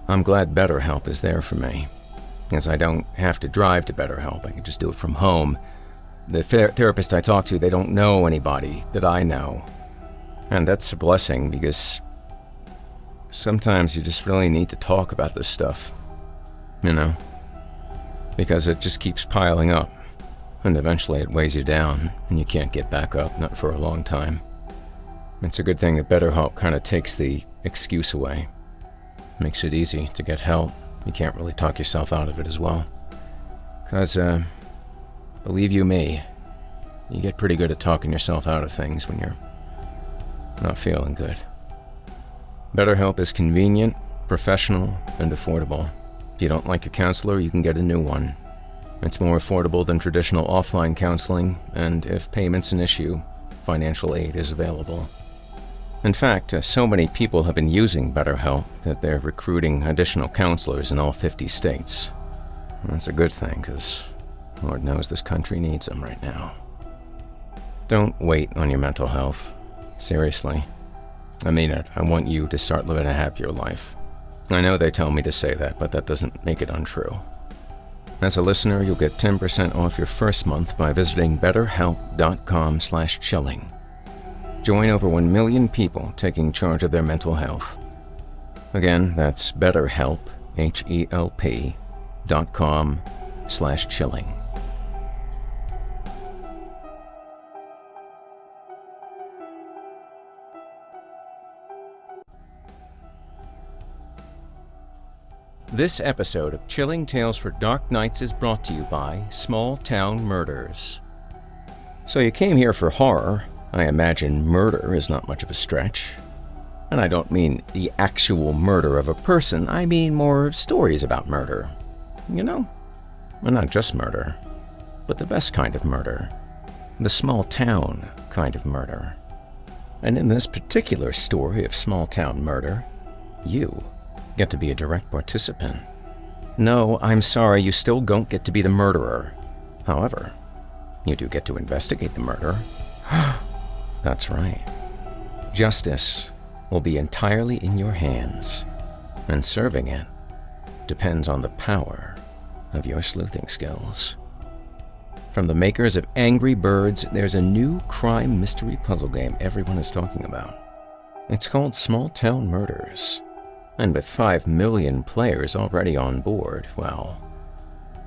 I'm glad BetterHelp is there for me, as I don't have to drive to BetterHelp. I can just do it from home. The therapist I talk to, they don't know anybody that I know. And that's a blessing because sometimes you just really need to talk about this stuff, because it just keeps piling up. And eventually it weighs you down and you can't get back up, not for a long time. It's a good thing that BetterHelp kind of takes the excuse away. Makes it easy to get help. You can't really talk yourself out of it as well. Because, believe you me, you get pretty good at talking yourself out of things when you're not feeling good. BetterHelp is convenient, professional, and affordable. If you don't like your counselor, you can get a new one. It's more affordable than traditional offline counseling, and if payment's an issue, financial aid is available. In fact, so many people have been using BetterHelp that they're recruiting additional counselors in all 50 states. That's a good thing, because Lord knows this country needs them right now. Don't wait on your mental health. Seriously. I mean it. I want you to start living a happier life. I know they tell me to say that, but that doesn't make it untrue. As a listener, you'll get 10% off your first month by visiting betterhelp.com/chilling. Join over 1 million people taking charge of their mental health. Again, that's BetterHelp, HELP.com/chilling. This episode of Chilling Tales for Dark Nights is brought to you by Small Town Murders. So you came here for horror. I imagine murder is not much of a stretch. And I don't mean the actual murder of a person, I mean more stories about murder. You know? Well, not just murder, but the best kind of murder. The small town kind of murder. And in this particular story of small town murder, you get to be a direct participant. No, I'm sorry, you still don't get to be the murderer. However, you do get to investigate the murder. That's right. Justice will be entirely in your hands, and serving it depends on the power of your sleuthing skills. From the makers of Angry Birds, there's a new crime mystery puzzle game everyone is talking about. It's called Small Town Murders. And with 5 million players already on board, well,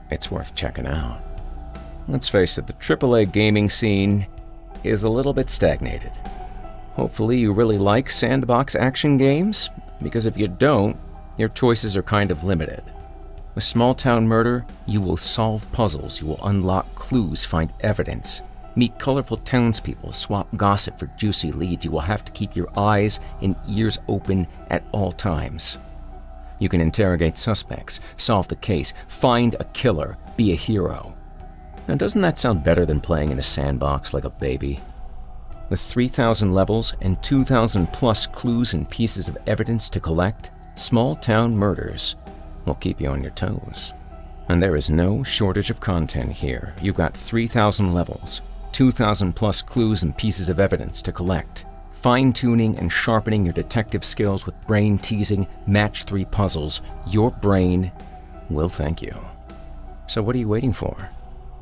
it's worth checking out. Let's face it, the AAA gaming scene is a little bit stagnated. Hopefully you really like sandbox action games, because if you don't, your choices are kind of limited. With Small Town Murder, you will solve puzzles, you will unlock clues, find evidence, meet colorful townspeople, swap gossip for juicy leads. You will have to keep your eyes and ears open at all times. You can interrogate suspects, solve the case, find a killer, be a hero. Now, doesn't that sound better than playing in a sandbox like a baby? With 3,000 levels and 2,000 plus clues and pieces of evidence to collect, Small Town Murders will keep you on your toes. And there is no shortage of content here. You've got 3,000 levels, 2,000 plus clues and pieces of evidence to collect, fine-tuning and sharpening your detective skills with brain-teasing match-3 puzzles. Your brain will thank you. So what are you waiting for?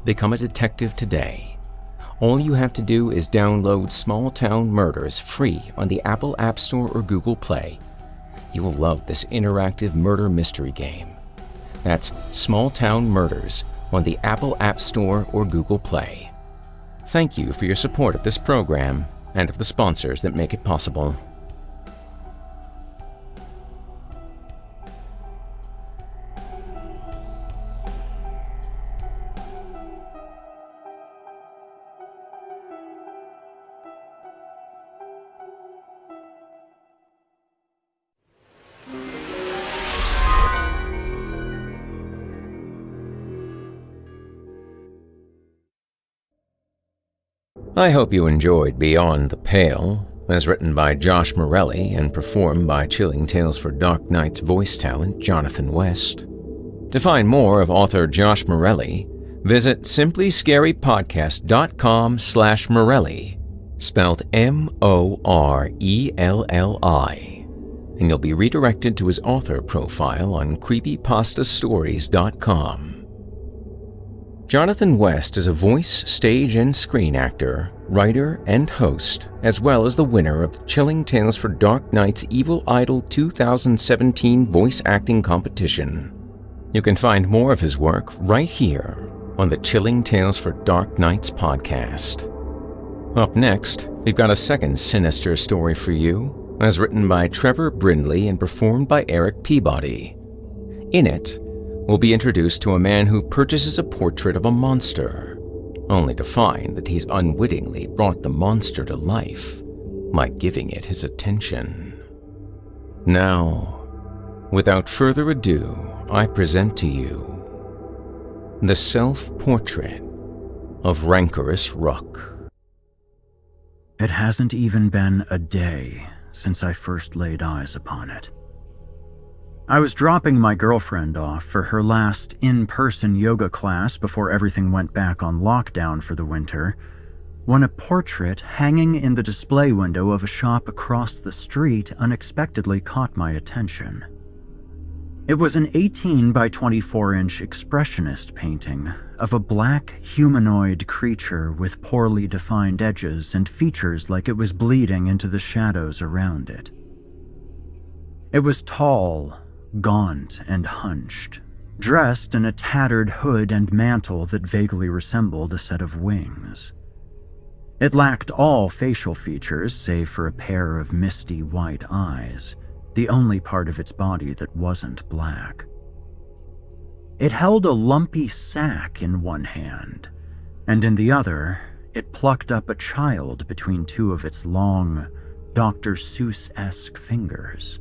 Become a detective today. All you have to do is download Small Town Murders free on the Apple App Store or Google Play. You will love this interactive murder mystery game. That's Small Town Murders on the Apple App Store or Google Play. Thank you for your support of this program and of the sponsors that make it possible. I hope you enjoyed Beyond the Pale, as written by Josh Morelli and performed by Chilling Tales for Dark Nights voice talent Jonathan West. To find more of author Josh Morelli, visit simplyscarypodcast.com/Morelli, spelled Morelli, and you'll be redirected to his author profile on creepypastastories.com. Jonathan West is a voice, stage, and screen actor, writer, and host, as well as the winner of Chilling Tales for Dark Nights Evil Idol 2017 voice acting competition. You can find more of his work right here on the Chilling Tales for Dark Nights podcast. Up next, we've got a second sinister story for you, as written by Trevor Brindley and performed by Eric Peabody. In it, we'll be introduced to a man who purchases a portrait of a monster, only to find that he's unwittingly brought the monster to life by giving it his attention. Now, without further ado, I present to you the self-portrait of Rancorous Ruck. It hasn't even been a day since I first laid eyes upon it. I was dropping my girlfriend off for her last in-person yoga class before everything went back on lockdown for the winter, when a portrait hanging in the display window of a shop across the street unexpectedly caught my attention. It was an 18 by 24-inch expressionist painting of a black humanoid creature with poorly defined edges and features like it was bleeding into the shadows around it. It was tall, gaunt, and hunched, dressed in a tattered hood and mantle that vaguely resembled a set of wings. It lacked all facial features save for a pair of misty white eyes, the only part of its body that wasn't black. It held a lumpy sack in one hand, and in the other, it plucked up a child between two of its long, Dr. Seuss-esque fingers.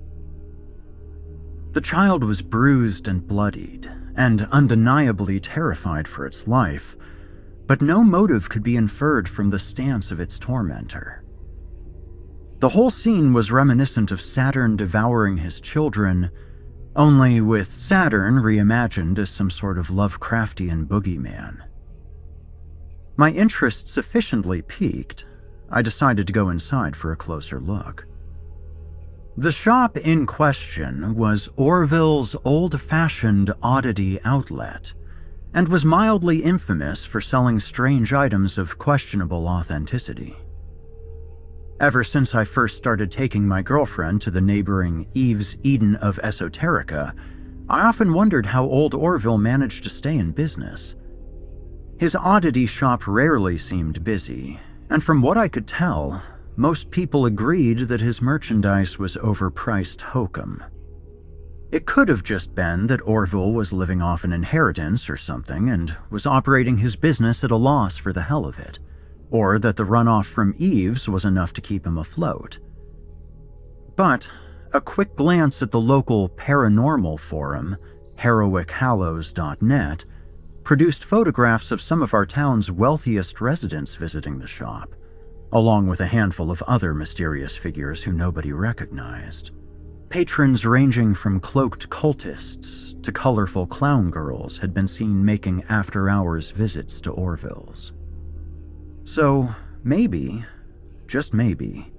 The child was bruised and bloodied, and undeniably terrified for its life, but no motive could be inferred from the stance of its tormentor. The whole scene was reminiscent of Saturn devouring his children, only with Saturn reimagined as some sort of Lovecraftian boogeyman. My interest sufficiently piqued, I decided to go inside for a closer look. The shop in question was Orville's old-fashioned oddity outlet, and was mildly infamous for selling strange items of questionable authenticity. Ever since I first started taking my girlfriend to the neighboring Eve's Eden of Esoterica, I often wondered how old Orville managed to stay in business. His oddity shop rarely seemed busy, and from what I could tell, most people agreed that his merchandise was overpriced hokum. It could have just been that Orville was living off an inheritance or something and was operating his business at a loss for the hell of it, or that the runoff from Eve's was enough to keep him afloat. But a quick glance at the local paranormal forum, heroichallows.net, produced photographs of some of our town's wealthiest residents visiting the shop, along with a handful of other mysterious figures who nobody recognized. Patrons ranging from cloaked cultists to colorful clown girls had been seen making after-hours visits to Orville's. So maybe, just maybe,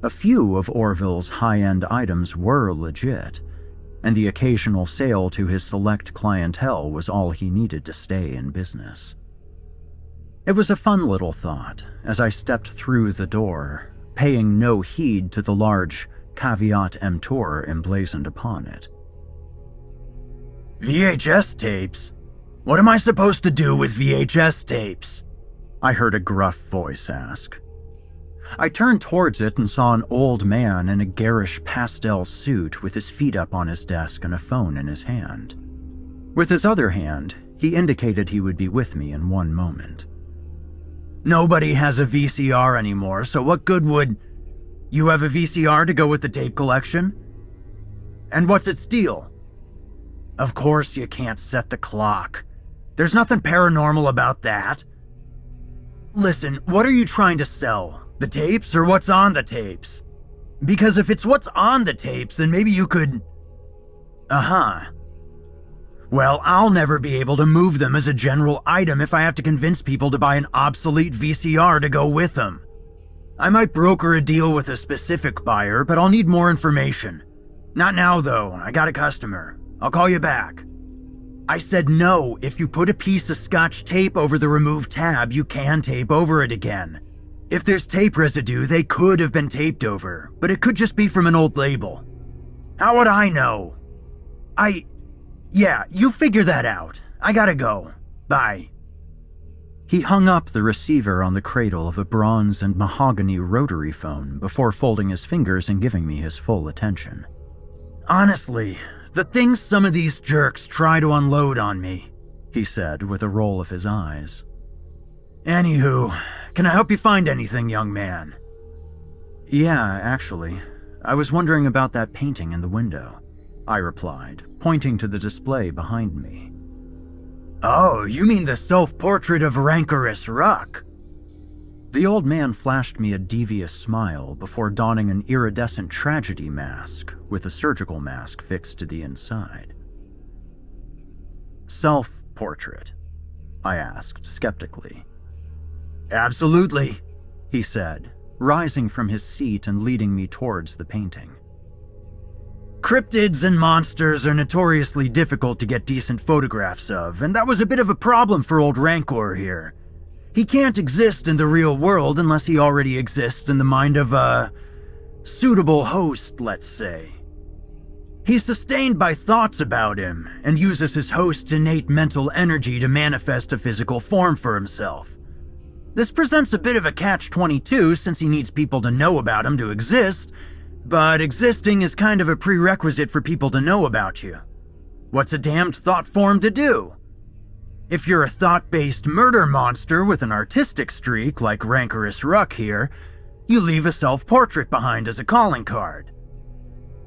a few of Orville's high-end items were legit, and the occasional sale to his select clientele was all he needed to stay in business. It was a fun little thought as I stepped through the door, paying no heed to the large caveat emptor emblazoned upon it. VHS tapes? What am I supposed to do with VHS tapes? I heard a gruff voice ask. I turned towards it and saw an old man in a garish pastel suit with his feet up on his desk and a phone in his hand. With his other hand, he indicated he would be with me in one moment. Nobody has a VCR anymore, so what good would... You have a VCR to go with the tape collection? And what's its deal? Of course you can't set the clock. There's nothing paranormal about that. Listen, what are you trying to sell? The tapes or what's on the tapes? Because if it's what's on the tapes, then maybe you could... Well, I'll never be able to move them as a general item if I have to convince people to buy an obsolete VCR to go with them. I might broker a deal with a specific buyer, but I'll need more information. Not now, though. I got a customer. I'll call you back. I said no. If you put a piece of Scotch tape over the removed tab, you can tape over it again. If there's tape residue, they could have been taped over, but it could just be from an old label. How would I know? Yeah, you figure that out. I gotta go. Bye. He hung up the receiver on the cradle of a bronze and mahogany rotary phone before folding his fingers and giving me his full attention. Honestly, the things some of these jerks try to unload on me, he said with a roll of his eyes. Anywho, can I help you find anything, young man? Yeah, actually. I was wondering about that painting in the window, I replied, pointing to the display behind me. Oh, you mean the self-portrait of Rancorous Ruck? The old man flashed me a devious smile before donning an iridescent tragedy mask with a surgical mask fixed to the inside. Self-portrait? I asked skeptically. Absolutely, he said, rising from his seat and leading me towards the painting. Cryptids and monsters are notoriously difficult to get decent photographs of, and that was a bit of a problem for old Rancor here. He can't exist in the real world unless he already exists in the mind of a suitable host, let's say. He's sustained by thoughts about him, and uses his host's innate mental energy to manifest a physical form for himself. This presents a bit of a catch-22 since he needs people to know about him to exist, but existing is kind of a prerequisite for people to know about you. What's a damned thought form to do? If you're a thought-based murder monster with an artistic streak like Rancorous Ruck here, you leave a self-portrait behind as a calling card.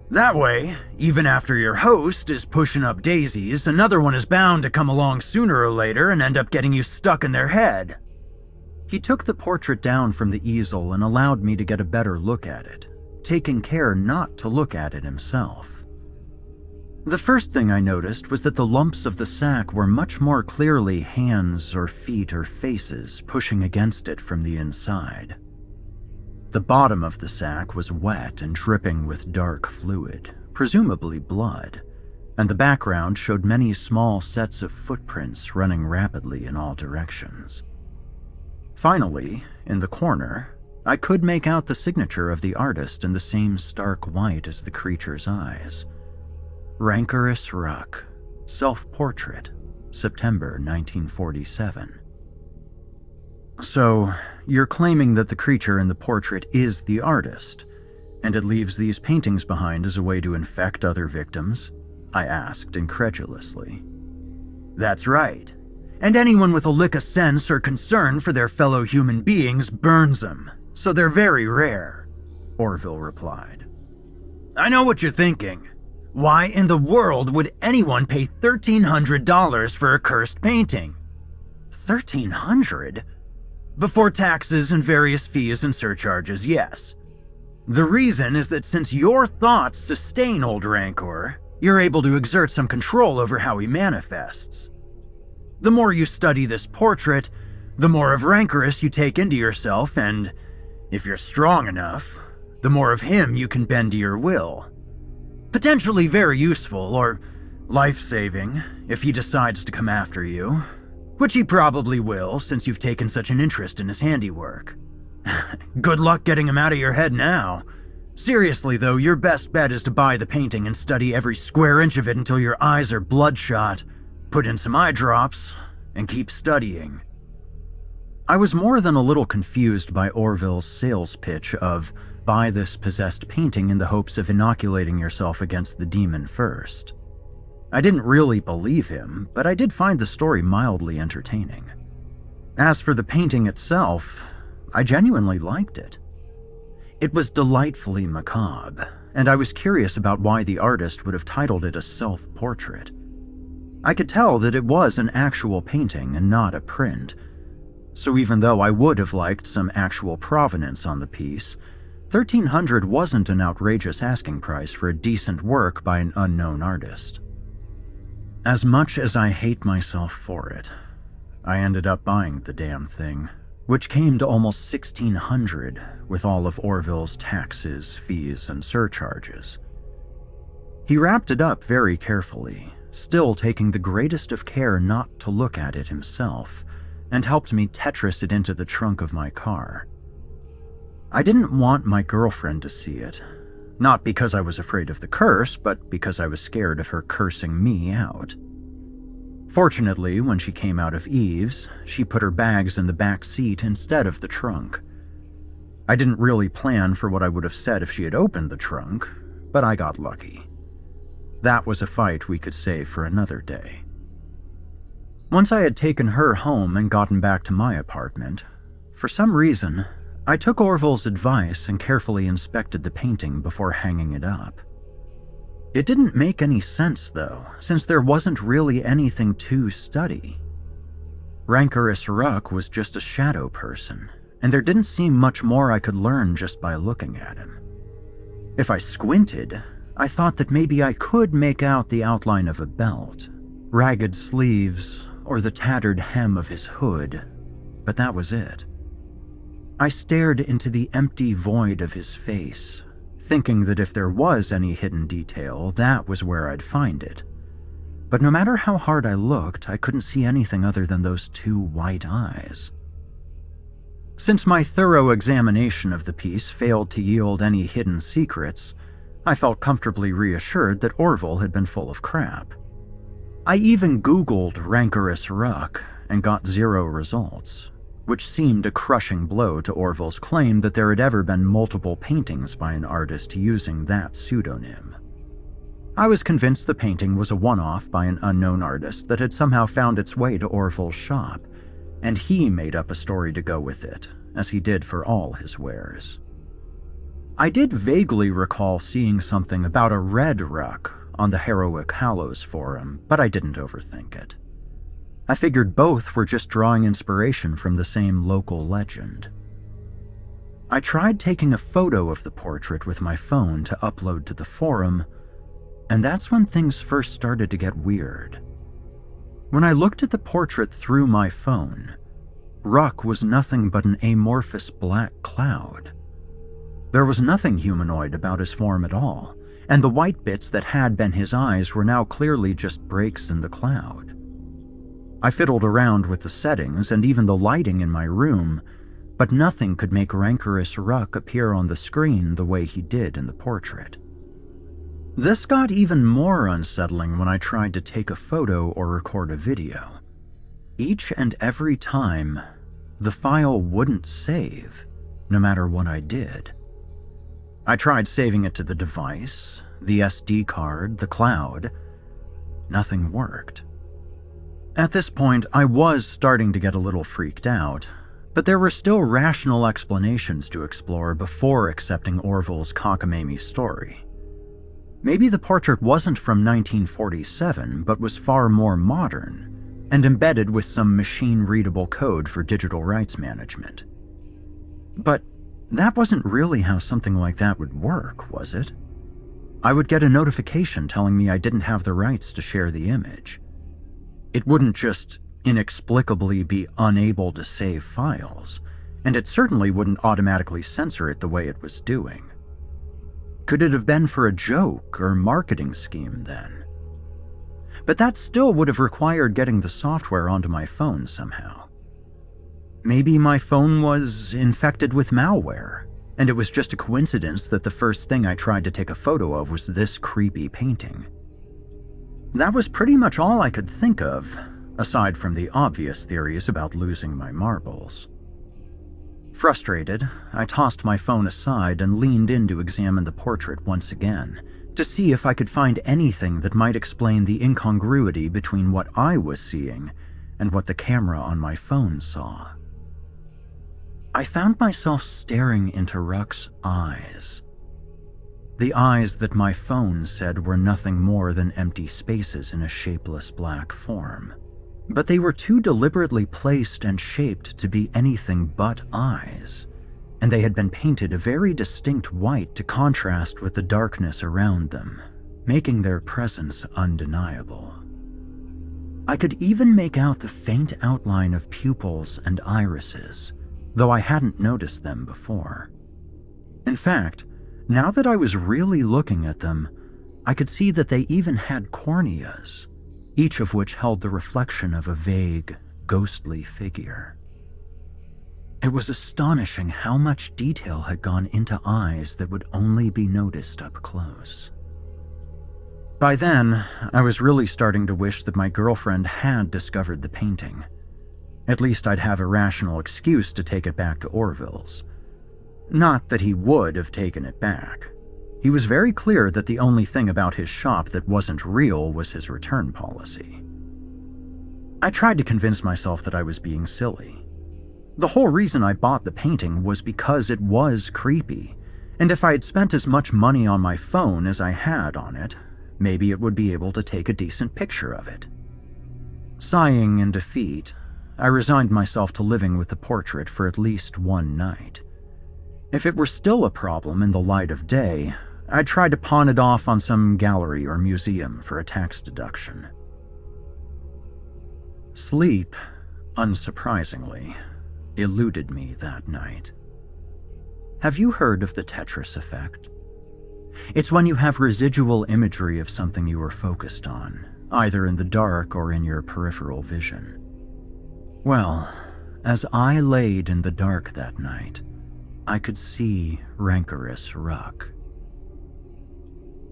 That way, even after your host is pushing up daisies, another one is bound to come along sooner or later and end up getting you stuck in their head. He took the portrait down from the easel and allowed me to get a better look at it, taking care not to look at it himself. The first thing I noticed was that the lumps of the sack were much more clearly hands or feet or faces pushing against it from the inside. The bottom of the sack was wet and dripping with dark fluid, presumably blood, and the background showed many small sets of footprints running rapidly in all directions. Finally, in the corner, I could make out the signature of the artist in the same stark white as the creature's eyes. Rancorous Ruck, Self-Portrait, September 1947. So, you're claiming that the creature in the portrait is the artist, and it leaves these paintings behind as a way to infect other victims? I asked incredulously. That's right. And anyone with a lick of sense or concern for their fellow human beings burns them, so they're very rare, Orville replied. I know what you're thinking. Why in the world would anyone pay $1,300 for a cursed painting? $1,300? Before taxes and various fees and surcharges, yes. The reason is that since your thoughts sustain old Rancor, you're able to exert some control over how he manifests. The more you study this portrait, the more of Rancorous you take into yourself, and, if you're strong enough, the more of him you can bend to your will. Potentially very useful, or life-saving, if he decides to come after you. Which he probably will, since you've taken such an interest in his handiwork. Good luck getting him out of your head now. Seriously though, your best bet is to buy the painting and study every square inch of it until your eyes are bloodshot, put in some eye drops, and keep studying. I was more than a little confused by Orville's sales pitch of buy this possessed painting in the hopes of inoculating yourself against the demon first. I didn't really believe him, but I did find the story mildly entertaining. As for the painting itself, I genuinely liked it. It was delightfully macabre, and I was curious about why the artist would have titled it a self-portrait. I could tell that it was an actual painting and not a print, so even though I would have liked some actual provenance on the piece, $1,300 wasn't an outrageous asking price for a decent work by an unknown artist. As much as I hate myself for it, I ended up buying the damn thing, which came to almost $1,600 with all of Orville's taxes, fees, and surcharges. He wrapped it up very carefully, still taking the greatest of care not to look at it himself, and helped me Tetris it into the trunk of my car. I didn't want my girlfriend to see it, not because I was afraid of the curse, but because I was scared of her cursing me out. Fortunately, when she came out of Eve's, she put her bags in the back seat instead of the trunk. I didn't really plan for what I would have said if she had opened the trunk, but I got lucky. That was a fight we could save for another day. Once I had taken her home and gotten back to my apartment, for some reason, I took Orville's advice and carefully inspected the painting before hanging it up. It didn't make any sense, though, since there wasn't really anything to study. Rancorous Ruck was just a shadow person, and there didn't seem much more I could learn just by looking at him. If I squinted, I thought that maybe I could make out the outline of a belt, ragged sleeves, or the tattered hem of his hood, but that was it. I stared into the empty void of his face, thinking that if there was any hidden detail, that was where I'd find it. But no matter how hard I looked, I couldn't see anything other than those two white eyes. Since my thorough examination of the piece failed to yield any hidden secrets, I felt comfortably reassured that Orville had been full of crap. I even Googled Rancorous Ruck and got 0 results, which seemed a crushing blow to Orville's claim that there had ever been multiple paintings by an artist using that pseudonym. I was convinced the painting was a one-off by an unknown artist that had somehow found its way to Orville's shop, and he made up a story to go with it, as he did for all his wares. I did vaguely recall seeing something about a red Ruck on the Heroic Hallows forum, but I didn't overthink it. I figured both were just drawing inspiration from the same local legend. I tried taking a photo of the portrait with my phone to upload to the forum, and that's when things first started to get weird. When I looked at the portrait through my phone, Ruck was nothing but an amorphous black cloud. There was nothing humanoid about his form at all, and the white bits that had been his eyes were now clearly just breaks in the cloud. I fiddled around with the settings and even the lighting in my room, but nothing could make Rancorous Ruck appear on the screen the way he did in the portrait. This got even more unsettling when I tried to take a photo or record a video. Each and every time, the file wouldn't save, no matter what I did. I tried saving it to the device, the SD card, the cloud. Nothing worked. At this point, I was starting to get a little freaked out, but there were still rational explanations to explore before accepting Orville's cockamamie story. Maybe the portrait wasn't from 1947, but was far more modern, and embedded with some machine-readable code for digital rights management. But that wasn't really how something like that would work, was it? I would get a notification telling me I didn't have the rights to share the image. It wouldn't just inexplicably be unable to save files, and it certainly wouldn't automatically censor it the way it was doing. Could it have been for a joke or marketing scheme then? But that still would have required getting the software onto my phone somehow. Maybe my phone was infected with malware, and it was just a coincidence that the first thing I tried to take a photo of was this creepy painting. That was pretty much all I could think of, aside from the obvious theories about losing my marbles. Frustrated, I tossed my phone aside and leaned in to examine the portrait once again, to see if I could find anything that might explain the incongruity between what I was seeing and what the camera on my phone saw. I found myself staring into Ruck's eyes. The eyes that my phone said were nothing more than empty spaces in a shapeless black form. But they were too deliberately placed and shaped to be anything but eyes, and they had been painted a very distinct white to contrast with the darkness around them, making their presence undeniable. I could even make out the faint outline of pupils and irises, though I hadn't noticed them before. In fact, now that I was really looking at them, I could see that they even had corneas, each of which held the reflection of a vague, ghostly figure. It was astonishing how much detail had gone into eyes that would only be noticed up close. By then, I was really starting to wish that my girlfriend had discovered the painting. At least I'd have a rational excuse to take it back to Orville's. Not that he would have taken it back. He was very clear that the only thing about his shop that wasn't real was his return policy. I tried to convince myself that I was being silly. The whole reason I bought the painting was because it was creepy, and if I had spent as much money on my phone as I had on it, maybe it would be able to take a decent picture of it. Sighing in defeat, I resigned myself to living with the portrait for at least one night. If it were still a problem in the light of day, I'd try to pawn it off on some gallery or museum for a tax deduction. Sleep, unsurprisingly, eluded me that night. Have you heard of the Tetris effect? It's when you have residual imagery of something you are focused on, either in the dark or in your peripheral vision. Well, as I laid in the dark that night, I could see Rancorous Ruck.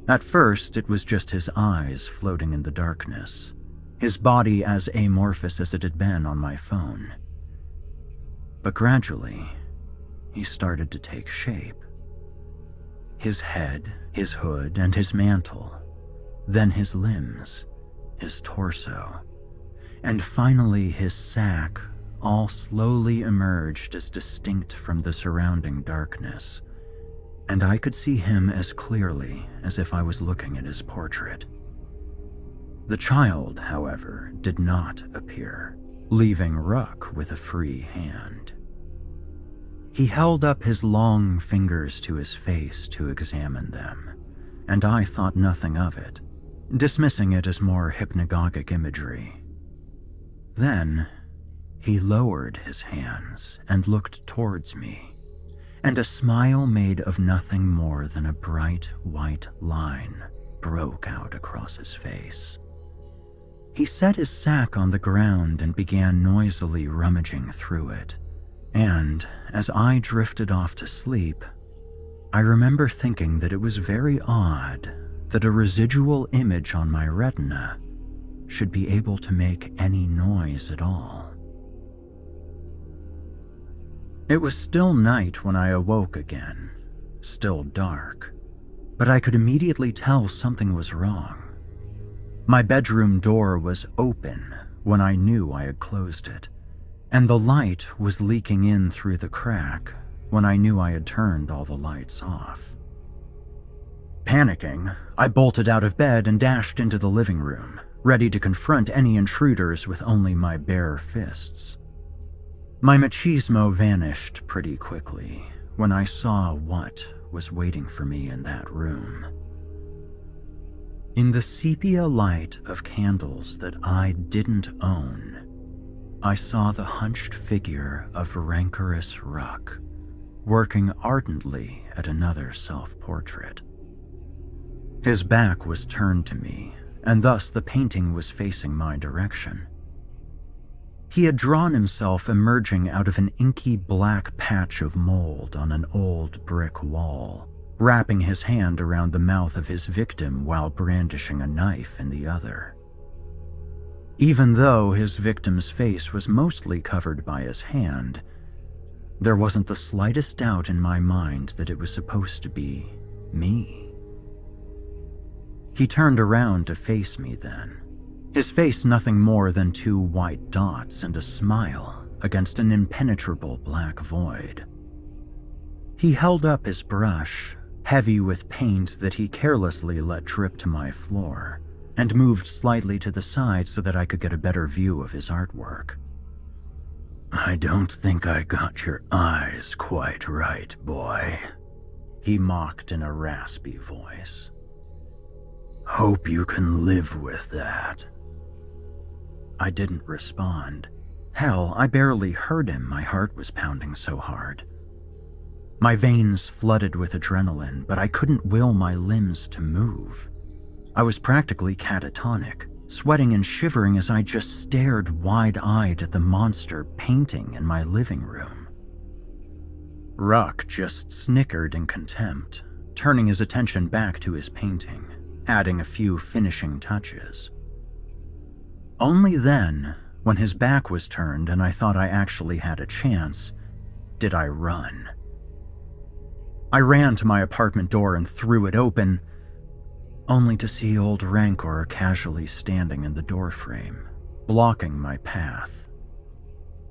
At first, it was just his eyes floating in the darkness, his body as amorphous as it had been on my phone. But gradually, he started to take shape. His head, his hood, and his mantle, then his limbs, his torso, and finally his sack all slowly emerged as distinct from the surrounding darkness, and I could see him as clearly as if I was looking at his portrait. The child, however, did not appear, leaving Ruck with a free hand. He held up his long fingers to his face to examine them, and I thought nothing of it, dismissing it as more hypnagogic imagery. Then, he lowered his hands and looked towards me, and a smile made of nothing more than a bright white line broke out across his face. He set his sack on the ground and began noisily rummaging through it, and as I drifted off to sleep, I remember thinking that it was very odd that a residual image on my retina should be able to make any noise at all. It was still night when I awoke again, still dark, but I could immediately tell something was wrong. My bedroom door was open when I knew I had closed it, and the light was leaking in through the crack when I knew I had turned all the lights off. Panicking, I bolted out of bed and dashed into the living room, ready to confront any intruders with only my bare fists. My machismo vanished pretty quickly when I saw what was waiting for me in that room. In the sepia light of candles that I didn't own, I saw the hunched figure of Rancorous Ruck, working ardently at another self-portrait. His back was turned to me, and thus the painting was facing my direction. He had drawn himself emerging out of an inky black patch of mold on an old brick wall, wrapping his hand around the mouth of his victim while brandishing a knife in the other. Even though his victim's face was mostly covered by his hand, there wasn't the slightest doubt in my mind that it was supposed to be me. He turned around to face me then, his face nothing more than 2 white dots and a smile against an impenetrable black void. He held up his brush, heavy with paint that he carelessly let drip to my floor, and moved slightly to the side so that I could get a better view of his artwork. "I don't think I got your eyes quite right, boy," he mocked in a raspy voice. "Hope you can live with that." I didn't respond. Hell, I barely heard him, my heart was pounding so hard. My veins flooded with adrenaline, but I couldn't will my limbs to move. I was practically catatonic, sweating and shivering as I just stared wide-eyed at the monster painting in my living room. Ruck just snickered in contempt, turning his attention back to his painting, adding a few finishing touches. Only then, when his back was turned and I thought I actually had a chance, did I run. I ran to my apartment door and threw it open, only to see old Rancor casually standing in the doorframe, blocking my path.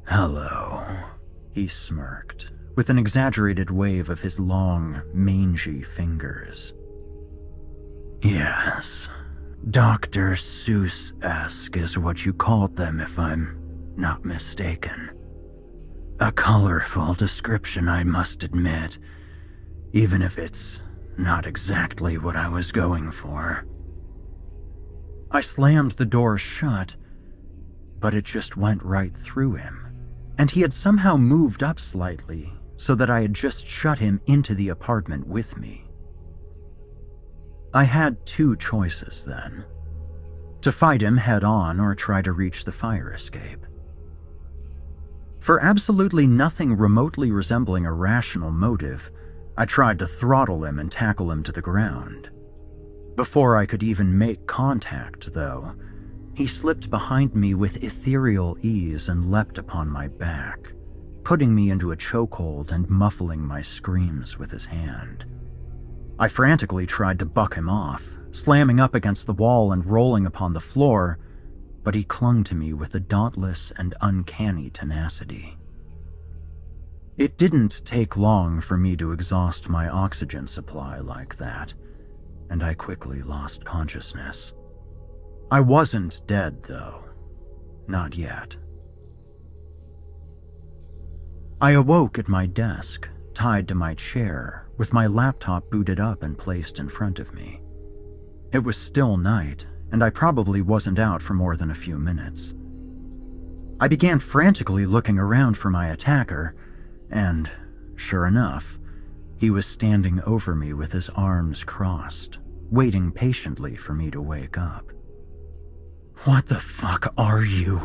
"Hello," he smirked, with an exaggerated wave of his long, mangy fingers. "Yes, Dr. Seuss-esque is what you called them if I'm not mistaken. A colorful description, I must admit, even if it's not exactly what I was going for." I slammed the door shut, but it just went right through him, and he had somehow moved up slightly so that I had just shut him into the apartment with me. I had 2 choices then: to fight him head on or try to reach the fire escape. For absolutely nothing remotely resembling a rational motive, I tried to throttle him and tackle him to the ground. Before I could even make contact, though, he slipped behind me with ethereal ease and leapt upon my back, putting me into a chokehold and muffling my screams with his hand. I frantically tried to buck him off, slamming up against the wall and rolling upon the floor, but he clung to me with a dauntless and uncanny tenacity. It didn't take long for me to exhaust my oxygen supply like that, and I quickly lost consciousness. I wasn't dead, though. Not yet. I awoke at my desk, tied to my chair, with my laptop booted up and placed in front of me. It was still night, and I probably wasn't out for more than a few minutes. I began frantically looking around for my attacker, and, sure enough, he was standing over me with his arms crossed, waiting patiently for me to wake up. "What the fuck are you?"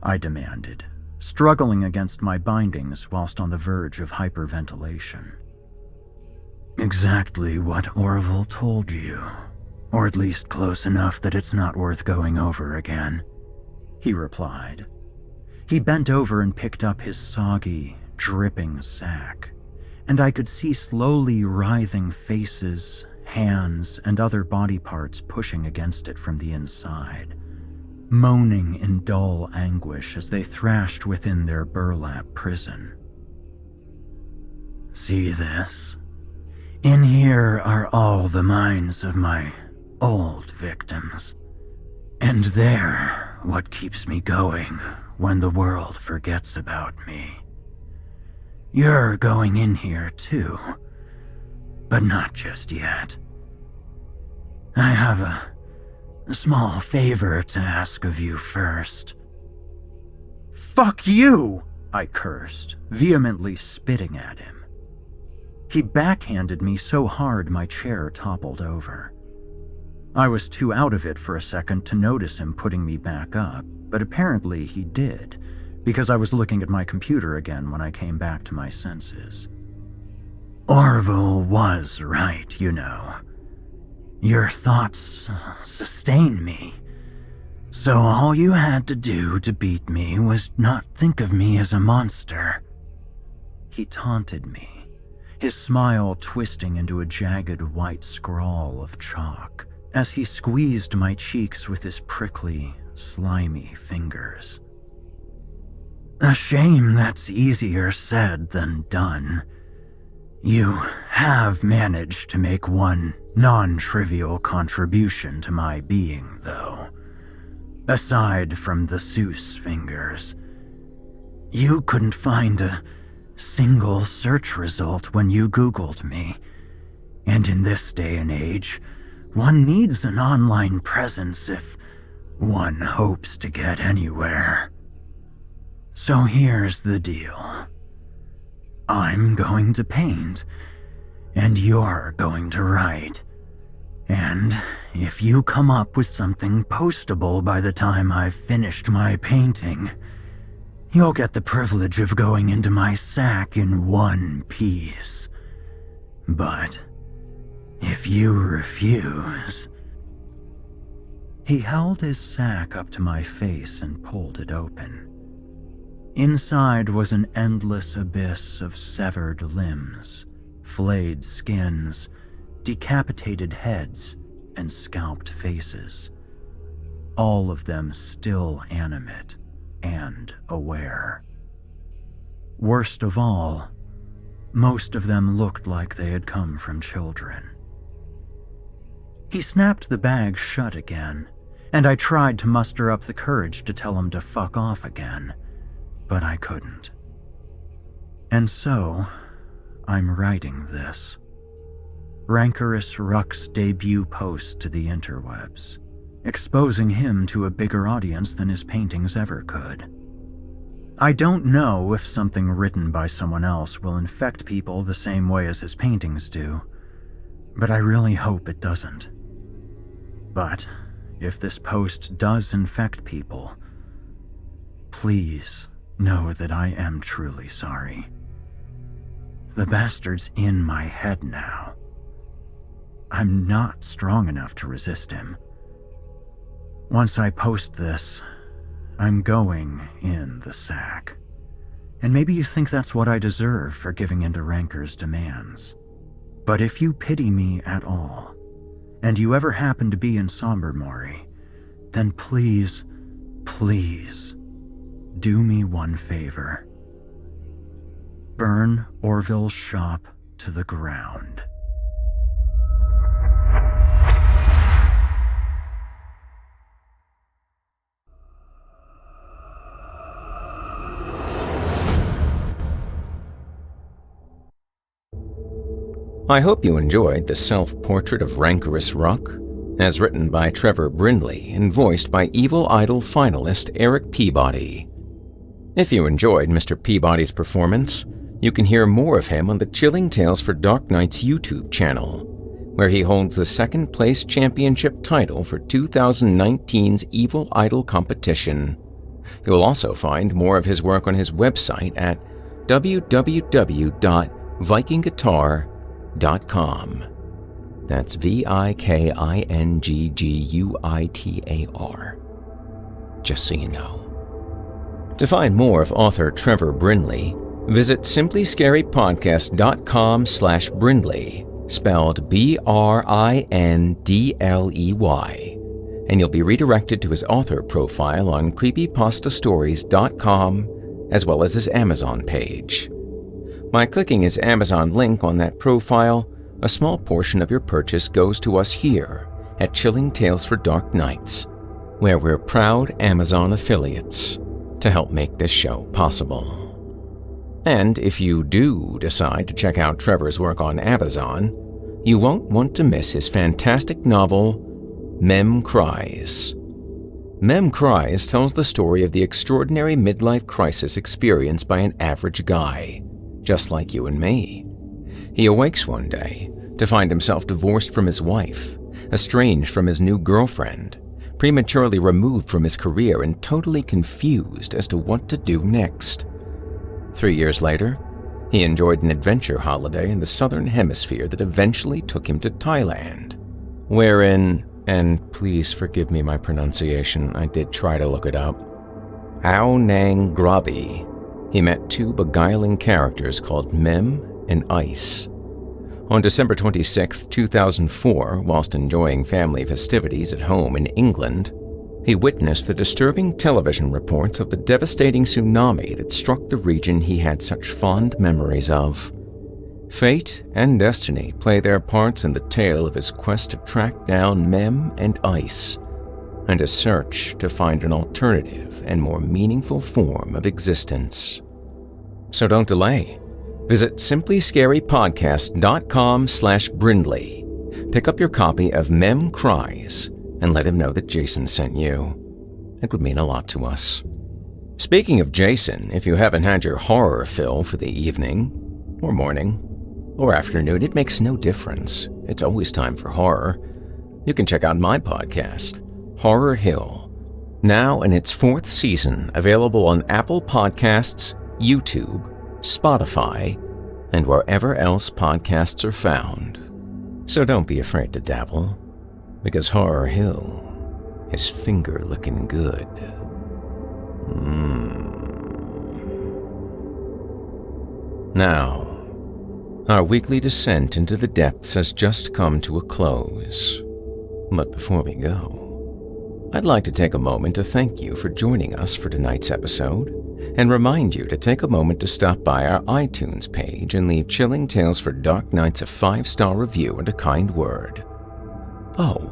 I demanded, struggling against my bindings whilst on the verge of hyperventilation. "Exactly what Orville told you, or at least close enough that it's not worth going over again," he replied. He bent over and picked up his soggy, dripping sack, and I could see slowly writhing faces, hands, and other body parts pushing against it from the inside, moaning in dull anguish as they thrashed within their burlap prison. "See this? In here are all the minds of my old victims. And they're what keeps me going when the world forgets about me. You're going in here too, but not just yet. I have a small favor to ask of you first." "Fuck you!" I cursed, vehemently spitting at him. He backhanded me so hard my chair toppled over. I was too out of it for a second to notice him putting me back up, but apparently he did, because I was looking at my computer again when I came back to my senses. "Orville was right, you know. Your thoughts sustain me. So all you had to do to beat me was not think of me as a monster." He taunted me, his smile twisting into a jagged white scrawl of chalk, as he squeezed my cheeks with his prickly, slimy fingers. "A shame that's easier said than done. You have managed to make one non-trivial contribution to my being, though. Aside from the Seuss fingers, you couldn't find a single search result when you Googled me. And in this day and age, one needs an online presence if one hopes to get anywhere. So here's the deal. I'm going to paint, and you're going to write. And if you come up with something postable by the time I've finished my painting, you'll get the privilege of going into my sack in one piece. But if you refuse..." He held his sack up to my face and pulled it open. Inside was an endless abyss of severed limbs, flayed skins, decapitated heads, and scalped faces. All of them still animate and aware. Worst of all, most of them looked like they had come from children. He snapped the bag shut again, and I tried to muster up the courage to tell him to fuck off again, but I couldn't. And so, I'm writing this. Rancorous Ruck's debut post to the interwebs, exposing him to a bigger audience than his paintings ever could. I don't know if something written by someone else will infect people the same way as his paintings do, but I really hope it doesn't. But if this post does infect people, please know that I am truly sorry. The bastard's in my head now. I'm not strong enough to resist him. Once I post this, I'm going in the sack. And maybe you think that's what I deserve for giving in to Rancor's demands. But if you pity me at all, and you ever happen to be in Sombermory, then please, please, do me one favor. Burn Orville's shop to the ground. I hope you enjoyed the self-portrait of Rancorous Ruck, as written by Trevor Brindley and voiced by Evil Idol finalist Eric Peabody. If you enjoyed Mr. Peabody's performance, you can hear more of him on the Chilling Tales for Dark Nights YouTube channel, where he holds the second-place championship title for 2019's Evil Idol competition. You'll also find more of his work on his website at www.vikingguitar.com. That's VIKINGGUITAR. Just so you know. To find more of author Trevor Brindley, visit simplyscarypodcast.com/Brindley, spelled BRINDLEY, and you'll be redirected to his author profile on creepypastastories.com, as well as his Amazon page. By clicking his Amazon link on that profile, a small portion of your purchase goes to us here at Chilling Tales for Dark Nights, where we're proud Amazon affiliates to help make this show possible. And if you do decide to check out Trevor's work on Amazon, you won't want to miss his fantastic novel, Mem Cries. Mem Cries tells the story of the extraordinary midlife crisis experienced by an average guy, just like you and me. He awakes one day to find himself divorced from his wife, estranged from his new girlfriend, prematurely removed from his career, and totally confused as to what to do next. 3 years later, he enjoyed an adventure holiday in the southern hemisphere that eventually took him to Thailand, wherein, and please forgive me my pronunciation, I did try to look it up, Ao Nang Grabi, he met two beguiling characters called Mem and Ice. On December 26, 2004, whilst enjoying family festivities at home in England, he witnessed the disturbing television reports of the devastating tsunami that struck the region he had such fond memories of. Fate and destiny play their parts in the tale of his quest to track down Mem and Ice, and a search to find an alternative and more meaningful form of existence. So don't delay. Visit simplyscarypodcast.com/Brindley. Pick up your copy of Mem Cries and let him know that Jason sent you. It would mean a lot to us. Speaking of Jason, if you haven't had your horror fill for the evening, or morning, or afternoon, it makes no difference. It's always time for horror. You can check out my podcast, Horror Hill, now in its 4th season, available on Apple Podcasts, YouTube, Spotify, and wherever else podcasts are found. So don't be afraid to dabble, because Horror Hill is finger-licking good. Now, our weekly descent into the depths has just come to a close. But before we go, I'd like to take a moment to thank you for joining us for tonight's episode, and remind you to take a moment to stop by our iTunes page and leave Chilling Tales for Dark Nights a 5-star review and a kind word. Oh,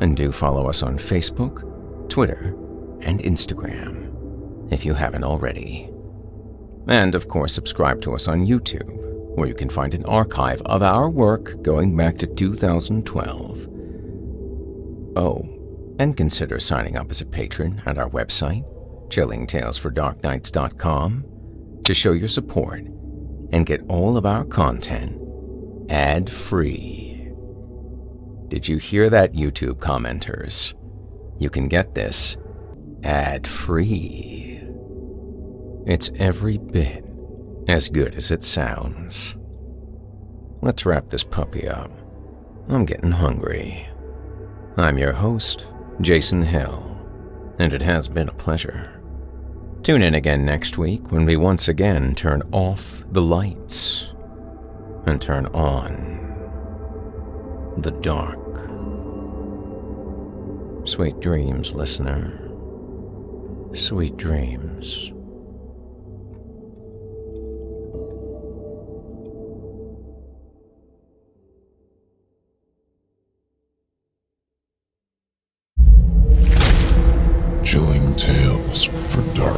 and do follow us on Facebook, Twitter, and Instagram, if you haven't already. And of course, subscribe to us on YouTube, where you can find an archive of our work going back to 2012. Oh, and consider signing up as a patron at our website, chillingtalesfordarknights.com, to show your support and get all of our content ad-free. Did you hear that, YouTube commenters? You can get this ad-free. It's every bit as good as it sounds. Let's wrap this puppy up. I'm getting hungry. I'm your host, Jason Hill, and it has been a pleasure. Tune in again next week when we once again turn off the lights and turn on the dark. Sweet dreams, listener. Sweet dreams. Chilling Tales for Dark